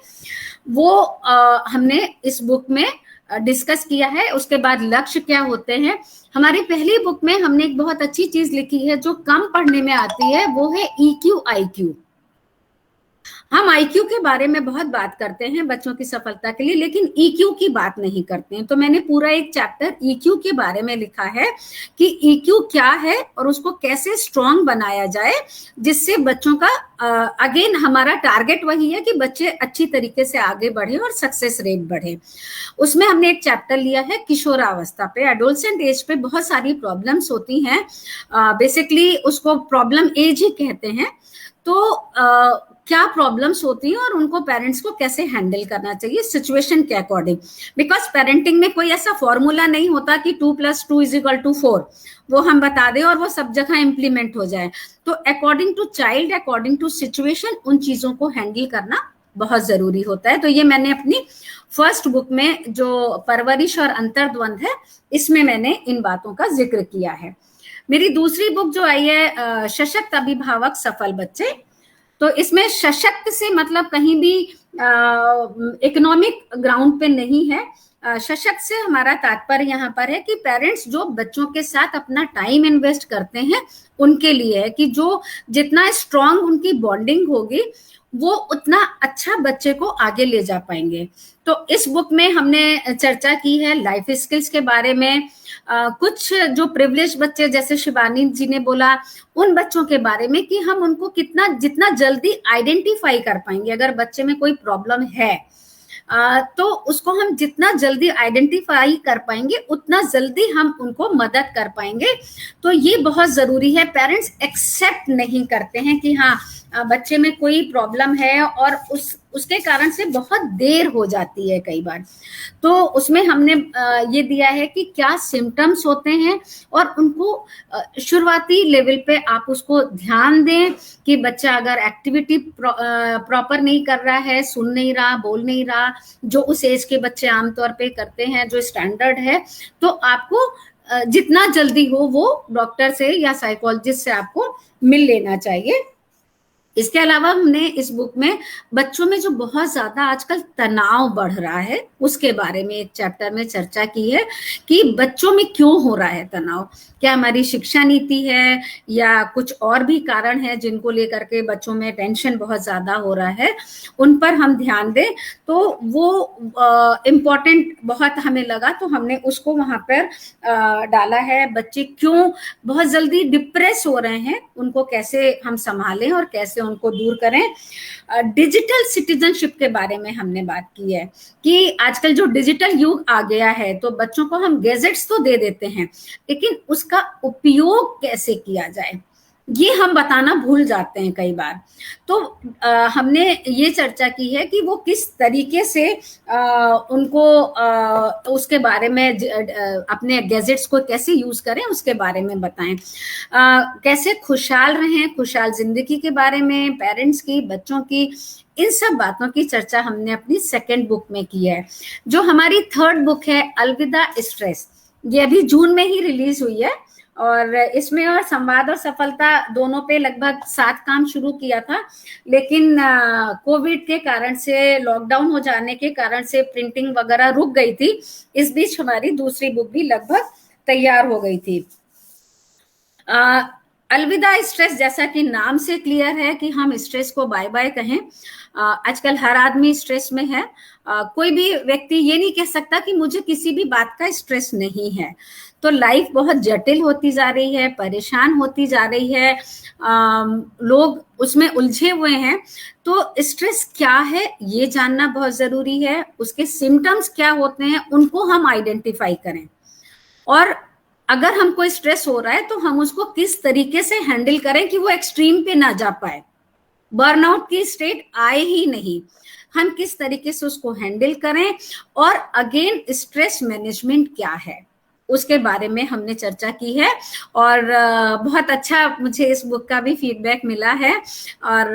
वो हमने इस बुक में डिस्कस किया है। उसके बाद लक्ष्य क्या होते हैं। हमारी पहली बुक में हमने एक बहुत अच्छी चीज लिखी है जो कम पढ़ने में आती है, वो है EQ IQ। हम IQ के बारे में बहुत बात करते हैं बच्चों की सफलता के लिए, लेकिन EQ की बात नहीं करते हैं। तो मैंने पूरा एक चैप्टर EQ के बारे में लिखा है कि EQ क्या है और उसको कैसे स्ट्रॉन्ग बनाया जाए, जिससे बच्चों का अगेन हमारा टारगेट वही है कि बच्चे अच्छी तरीके से आगे बढ़े और सक्सेस रेट बढ़े। उसमें हमने एक चैप्टर लिया है किशोरावस्था पे, एडोलसेंट एज पे बहुत सारी प्रॉब्लम्स होती हैं, बेसिकली उसको प्रॉब्लम एज ही कहते हैं। तो क्या प्रॉब्लम्स होती हैं और उनको पेरेंट्स को कैसे हैंडल करना चाहिए सिचुएशन के अकॉर्डिंग, बिकॉज पेरेंटिंग में कोई ऐसा फॉर्मूला नहीं होता कि 2 + 2 = 4, वो हम बता दें और वो सब जगह इम्प्लीमेंट हो जाए। तो according to child, according to situation, उन चीजों को हैंडल करना बहुत जरूरी होता है। तो ये मैंने अपनी फर्स्ट बुक में जो परवरिश और अंतर्द्वंद है, इसमें मैंने इन बातों का जिक्र किया है। मेरी दूसरी बुक जो आई है सशक्त अभिभावक सफल बच्चे, तो इसमें सशक्त से मतलब कहीं भी इकोनॉमिक ग्राउंड पे नहीं है, सशक्त से हमारा तात्पर्य यहाँ पर है कि पेरेंट्स जो बच्चों के साथ अपना टाइम इन्वेस्ट करते हैं उनके लिए है, कि जो जितना स्ट्रांग उनकी बॉन्डिंग होगी वो उतना अच्छा बच्चे को आगे ले जा पाएंगे। तो इस बुक में हमने चर्चा की है लाइफ स्किल्स के बारे में, कुछ जो प्रिविलेज बच्चे जैसे शिवानी जी ने बोला उन बच्चों के बारे में कि हम उनको कितना जितना जल्दी आइडेंटिफाई कर पाएंगे, अगर बच्चे में कोई प्रॉब्लम है तो उसको हम जितना जल्दी आइडेंटिफाई कर पाएंगे उतना जल्दी हम उनको मदद कर पाएंगे। तो ये बहुत जरूरी है। पेरेंट्स एक्सेप्ट नहीं करते हैं कि हाँ बच्चे में कोई प्रॉब्लम है और उसके कारण से बहुत देर हो जाती है कई बार। तो उसमें हमने ये दिया है कि क्या सिम्टम्स होते हैं और उनको शुरुआती लेवल पे आप उसको ध्यान दें कि बच्चा अगर एक्टिविटी प्रॉपर नहीं कर रहा है, सुन नहीं रहा, बोल नहीं रहा, जो उस एज के बच्चे आमतौर पे करते हैं जो स्टैंडर्ड है, तो आपको जितना जल्दी हो वो डॉक्टर से या साइकोलॉजिस्ट से आपको मिल लेना चाहिए। इसके अलावा हमने इस बुक में बच्चों में जो बहुत ज्यादा आजकल तनाव बढ़ रहा है उसके बारे में एक चैप्टर में चर्चा की है कि बच्चों में क्यों हो रहा है तनाव, क्या हमारी शिक्षा नीति है या कुछ और भी कारण है जिनको लेकर के बच्चों में टेंशन बहुत ज्यादा हो रहा है, उन पर हम ध्यान दें। तो वो इम्पोर्टेंट बहुत हमें लगा, तो हमने उसको वहां पर डाला है। बच्चे क्यों बहुत जल्दी डिप्रेस हो रहे हैं, उनको कैसे हम संभालें और कैसे उनको दूर करें। डिजिटल सिटीजनशिप के बारे में हमने बात की है कि आजकल जो डिजिटल युग आ गया है तो बच्चों को हम गैजेट्स तो दे देते हैं लेकिन उसका उपयोग कैसे किया जाए ये हम बताना भूल जाते हैं कई बार। तो हमने ये चर्चा की है कि वो किस तरीके से उनको उसके बारे में अपने गैजेट्स को कैसे यूज करें उसके बारे में बताएं, कैसे खुशहाल रहें, खुशहाल जिंदगी के बारे में, पेरेंट्स की, बच्चों की, इन सब बातों की चर्चा हमने अपनी सेकंड बुक में की है। जो हमारी थर्ड बुक है अलविदा स्ट्रेस, ये अभी जून में ही रिलीज हुई है और इसमें और संवाद और सफलता दोनों पे लगभग 7 काम शुरू किया था, लेकिन कोविड के कारण से, लॉकडाउन हो जाने के कारण से प्रिंटिंग वगैरह रुक गई थी। इस बीच हमारी दूसरी बुक भी लगभग तैयार हो गई थी। अलविदा स्ट्रेस, जैसा कि नाम से क्लियर है कि हम स्ट्रेस को बाय बाय कहें। आजकल हर आदमी स्ट्रेस में है। कोई भी व्यक्ति ये नहीं कह सकता कि मुझे किसी भी बात का स्ट्रेस नहीं है। तो लाइफ बहुत जटिल होती जा रही है, परेशान होती जा रही है, लोग उसमें उलझे हुए हैं। तो स्ट्रेस क्या है ये जानना बहुत जरूरी है, उसके सिम्टम्स क्या होते हैं उनको हम आइडेंटिफाई करें, और अगर हमको स्ट्रेस हो रहा है तो हम उसको किस तरीके से हैंडल करें कि वो एक्सट्रीम पे ना जा पाए, बर्नआउट की स्टेट आए ही नहीं, हम किस तरीके से उसको हैंडल करें। और अगेन स्ट्रेस मैनेजमेंट क्या है उसके बारे में हमने चर्चा की है। और बहुत अच्छा मुझे इस बुक का भी फीडबैक मिला है और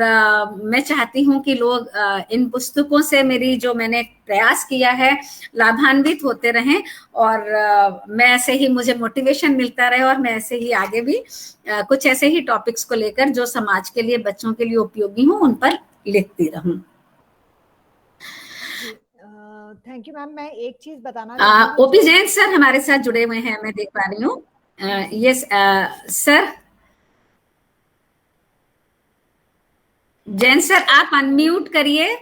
मैं चाहती हूँ कि लोग इन पुस्तकों से मेरी जो मैंने प्रयास किया है लाभान्वित होते रहें और मैं ऐसे ही, मुझे मोटिवेशन मिलता रहे और मैं ऐसे ही आगे भी कुछ ऐसे ही टॉपिक्स को लेकर जो समाज के लिए, बच्चों के लिए उपयोगी हूँ उन पर लिखती रहूं। Thank you ma'am. मैं एक चीज बताना ओपी जैन सर हमारे साथ जुड़े हुए हैं, मैं देख पा रही हूँ। यस सर, जैन सर आप अनम्यूट करिए।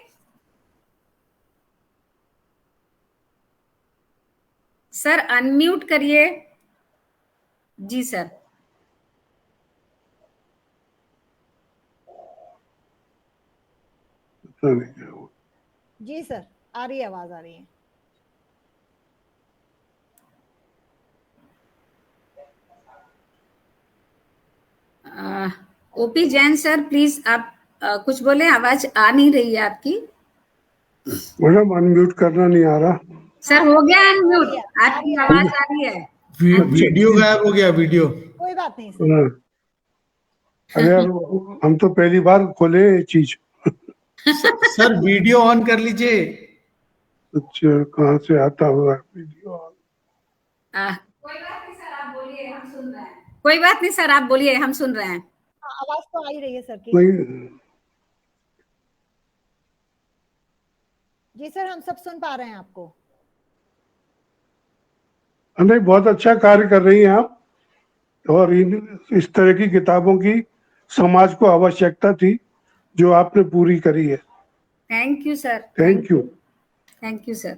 सर अनम्यूट करिए। जी सर। जी सर, आ रही है, आवाज आ रही है। ओपी जैन सर प्लीज आप कुछ बोले, आवाज आ नहीं रही है आपकी। मैडम अनम्यूट करना नहीं आ रहा। सर हो गया अनम्यूट, आपकी आवाज आ रही है। वीडियो गायब हो गया, वीडियो। कोई बात नहीं सर। अरे यार हम तो पहली बार खोले ये चीज। सर वीडियो ऑन कर लीजिए। अच्छा कहाँ से आता हुआ वीडियो ऑन? कोई बात नहीं सर, आप बोलिए, हम सुन रहे हैं। कोई बात नहीं सर, आप बोलिए, हम सुन रहे हैं। आवाज तो आ ही रही है सर की। जी सर, हम सब सुन पा रहे हैं आपको। नहीं, बहुत अच्छा कार्य कर रही हैं आप, और इस तरह की किताबों की समाज को आवश्यकता थी जो आपने पूरी करी है। Thank you sir. Thank you. Thank you sir.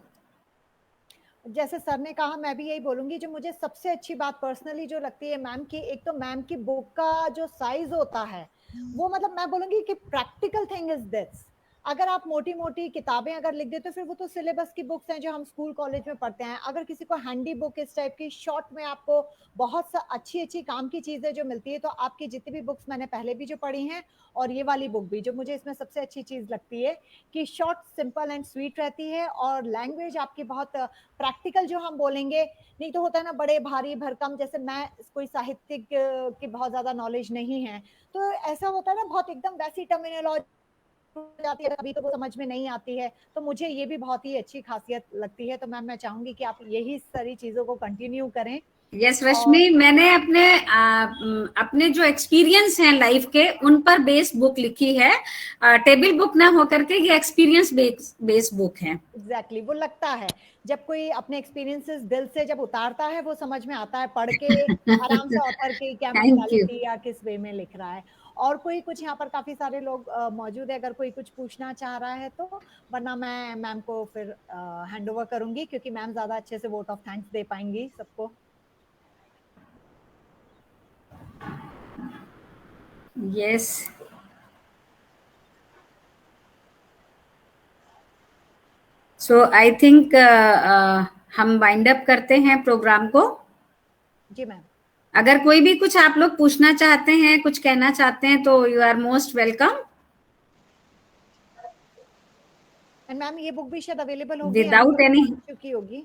जैसे सर ने कहा, मैं भी यही बोलूंगी, जो मुझे सबसे अच्छी बात पर्सनली जो लगती है मैम की, एक तो मैम की बुक का जो साइज होता है वो, मतलब मैं बोलूंगी कि प्रैक्टिकल थिंग इज दिस। अगर आप मोटी मोटी किताबें अगर लिख देते हो, फिर वो तो सिलेबस की बुक्स हैं जो हम स्कूल कॉलेज में पढ़ते हैं। अगर किसी को हैंडी बुक इस टाइप की शॉर्ट में आपको बहुत सा अच्छी अच्छी काम की चीजें जो मिलती है, तो आपकी जितनी भी बुक्स मैंने पहले भी जो पढ़ी हैं और ये वाली बुक भी, जो मुझे इसमें सबसे अच्छी चीज लगती है कि शॉर्ट, सिंपल एंड स्वीट रहती है, और लैंग्वेज आपकी बहुत प्रैक्टिकल जो हम बोलेंगे। नहीं तो होता है ना बड़े भारी भरकम, जैसे मैं कोई साहित्यिक की बहुत ज्यादा नॉलेज नहीं है, तो ऐसा होता है ना बहुत एकदम वैसी टर्मिनोलॉजी जाती है, कभी तो वो समझ में नहीं आती है। तो मुझे ये भी बहुत ही अच्छी खासियत लगती है। तो मैम मैं चाहूंगी कि आप यही सारी चीजों को कंटिन्यू करें। यस रश्मि, मैंने अपने जो एक्सपीरियंस हैं लाइफ के, उन पर बेस्ड बुक लिखी है। टेबल बुक ना होकर के ये एक्सपीरियंस बेस्ड बुक है। एग्जैक्टली, वो लगता है जब कोई अपने एक्सपीरियंसेस दिल से जब उतारता है, वो समझ में आता है पढ़ के आराम से ऑथर की क्या मेंटालिटी या किस वे में लिख रहा है। और कोई कुछ यहाँ पर काफी सारे लोग मौजूद है, अगर कोई कुछ पूछना चाह रहा है तो, वरना मैं मैम को फिर हैंड ओवर करूंगी, क्योंकि मैम ज्यादा अच्छे से वोट ऑफ थैंक्स दे पाएंगी सबको। यस, सो आई थिंक हम वाइंड अप करते हैं प्रोग्राम को। जी मैम। अगर कोई भी कुछ आप लोग पूछना चाहते हैं, कुछ कहना चाहते हैं, तो you are most welcome. And ma'am ये बुक भी शायद अवेलेबल होगी, विदाउट एनी, चुकी होगी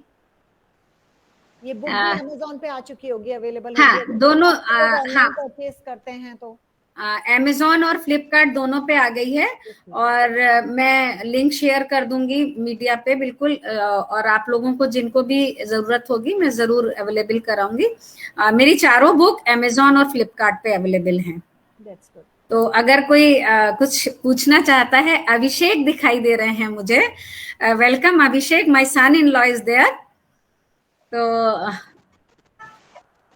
ये बुक भी अमेज़न पे आ चुकी होगी, अवेलेबल हाँ, होगी। दोनों हाँ परचेस करते हैं तो अमेज़न और फ्लिपकार्ट दोनों पे आ गई है, और मैं लिंक शेयर कर दूंगी मीडिया पे बिल्कुल, और आप लोगों को जिनको भी जरूरत होगी मैं जरूर अवेलेबल कराऊंगी। मेरी चारों बुक अमेज़न और फ्लिपकार्ट पे अवेलेबल हैं। तो अगर कोई कुछ पूछना चाहता है, अभिषेक दिखाई दे रहे हैं मुझे। Welcome Abhishek, my son in law is there. तो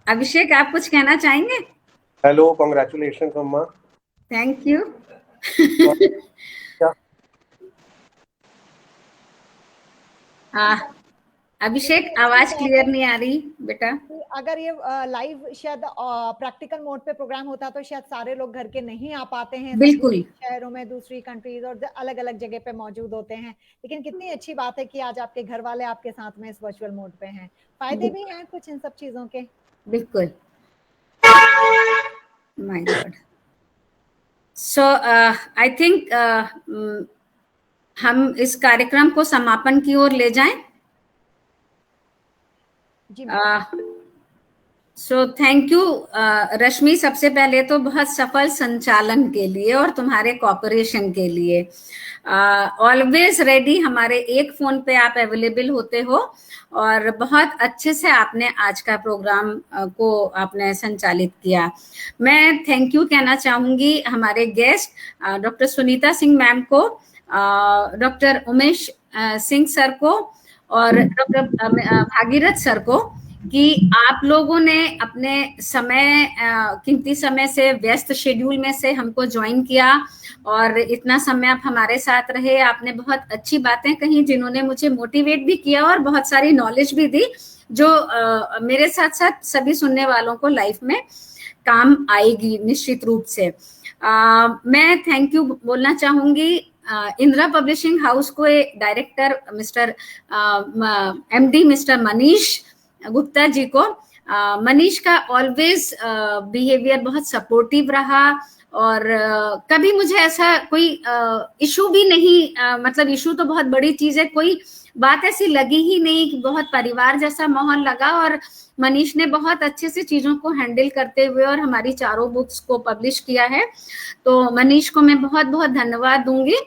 अभिषेक, आप कुछ कहना चाहेंगे? हेलो, कांग्रेचुलेशंस अम्मा। Thank you. अभिषेक, आवाज क्लियर नहीं आ रही बेटा। अगर ये लाइव शायद प्रैक्टिकल मोड पे प्रोग्राम होता तो शायद सारे लोग घर के नहीं आ पाते हैं, बिल्कुल शहरों में, दूसरी कंट्रीज और अलग अलग जगह पे मौजूद होते हैं। लेकिन कितनी अच्छी बात है कि आज आपके घर वाले आपके साथ में इस वर्चुअल मोड पे हैं। फायदे भी हैं कुछ इन सब चीजों के। बिल्कुल। My God. So I think हम इस कार्यक्रम को समापन की ओर ले जाएं। सो थैंक यू रश्मि, सबसे पहले तो बहुत सफल संचालन के लिए और तुम्हारे कोऑपरेशन के लिए। ऑलवेज रेडी, हमारे एक फोन पे आप अवेलेबल होते हो, और बहुत अच्छे से आपने आज का प्रोग्राम को आपने संचालित किया। मैं थैंक यू कहना चाहूंगी हमारे guest doctor Sunita Singh ma'am को, डॉक्टर उमेश सिंह सर को, और डॉक्टर भागीरथ सर को, कि आप लोगों ने अपने समय, कीमती समय से, व्यस्त शेड्यूल में से हमको ज्वाइन किया, और इतना समय आप हमारे साथ रहे। आपने बहुत अच्छी बातें कही जिन्होंने मुझे मोटिवेट भी किया और बहुत सारी नॉलेज भी दी, जो मेरे साथ साथ सभी सुनने वालों को लाइफ में काम आएगी निश्चित रूप से। मैं थैंक यू बोलना चाहूंगी इंदिरा पब्लिशिंग हाउस को, director mister MD mister Manish Gupta ji को। मनीष का ऑलवेज बिहेवियर बहुत सपोर्टिव रहा, और कभी मुझे ऐसा कोई इशू भी नहीं, मतलब इशू तो बहुत बड़ी चीज है, कोई बात ऐसी लगी ही नहीं, कि बहुत परिवार जैसा माहौल लगा। और मनीष ने बहुत अच्छे से चीजों को हैंडल करते हुए और हमारी चारों बुक्स को पब्लिश किया है। तो मनीष को मैं बहुत बहुत धन्यवाद दूंगी।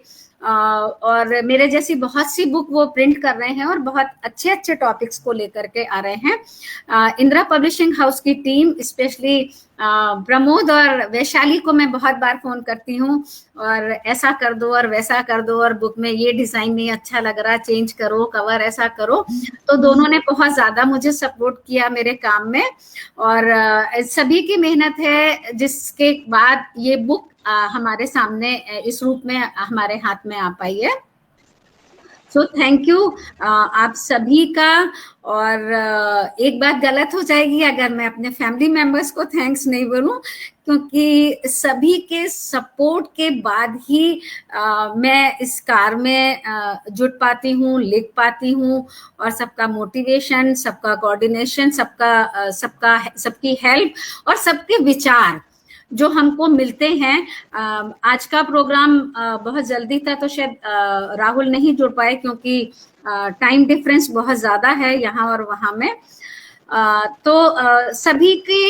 और मेरे जैसी बहुत सी बुक वो प्रिंट कर रहे हैं और बहुत अच्छे अच्छे टॉपिक्स को लेकर के आ रहे हैं। इंदिरा पब्लिशिंग हाउस की टीम, स्पेशली प्रमोद और वैशाली को मैं बहुत बार फोन करती हूँ और ऐसा कर दो और वैसा कर दो और बुक में ये डिजाइन नहीं अच्छा लग रहा, चेंज करो, कवर ऐसा करो। तो दोनों ने बहुत ज्यादा मुझे सपोर्ट किया मेरे काम में और सभी की मेहनत है, जिसके बाद ये बुक हमारे सामने इस रूप में हमारे हाथ में आ पाई है। सो थैंक यू आप सभी का। और एक बात गलत हो जाएगी अगर मैं अपने फैमिली मेंबर्स को थैंक्स नहीं बोलूं, क्योंकि सभी के सपोर्ट के बाद ही मैं इस कार में जुट पाती हूँ, लिख पाती हूँ, और सबका मोटिवेशन, सबका कोऑर्डिनेशन, सबकी हेल्प और सबके विचार जो हमको मिलते हैं। आज का प्रोग्राम बहुत जल्दी था तो शायद राहुल नहीं जुड़ पाए क्योंकि टाइम डिफरेंस बहुत ज्यादा है यहाँ और वहाँ में। तो सभी के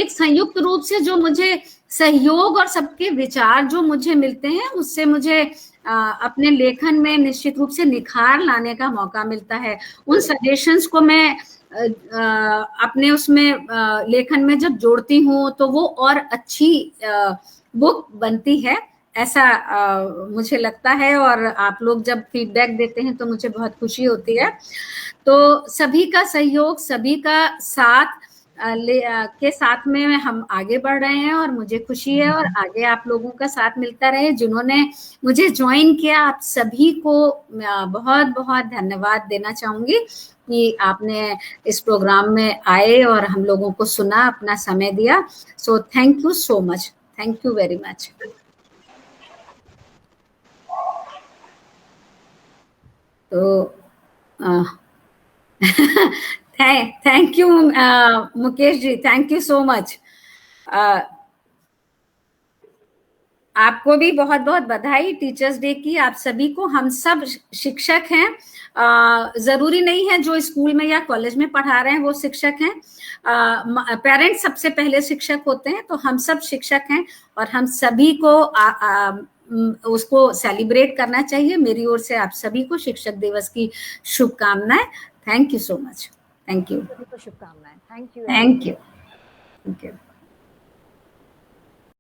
एक संयुक्त रूप से जो मुझे सहयोग और सबके विचार जो मुझे मिलते हैं, उससे मुझे अपने लेखन में निश्चित रूप से निखार लाने का मौका मिलता है। उन सजेशंस को मैं अपने उसमें लेखन में जब जोड़ती हूँ तो वो और अच्छी बुक बनती है, ऐसा मुझे लगता है। और आप लोग जब फीडबैक देते हैं तो मुझे बहुत खुशी होती है। तो सभी का सहयोग, सभी का साथ के साथ में हम आगे बढ़ रहे हैं और मुझे खुशी है और आगे आप लोगों का साथ मिलता रहे। जिन्होंने मुझे ज्वाइन किया, आप सभी को बहुत बहुत धन्यवाद देना चाहूंगी कि आपने इस प्रोग्राम में आए और हम लोगों को सुना, अपना समय दिया। So thank you so much, thank you very much. तो thank you Mukesh ji, thank you so much. आपको भी बहुत बहुत बधाई टीचर्स डे की। आप सभी को, हम सब शिक्षक हैं, जरूरी नहीं है जो स्कूल में या कॉलेज में पढ़ा रहे हैं वो शिक्षक हैं। पेरेंट्स सबसे पहले शिक्षक होते हैं, तो हम सब शिक्षक हैं और हम सभी को उसको सेलिब्रेट करना चाहिए। मेरी ओर से आप सभी को शिक्षक दिवस की शुभकामनाएं। Thank you so much. Thank you. शुभकामनाएं। Thank you. Thank you.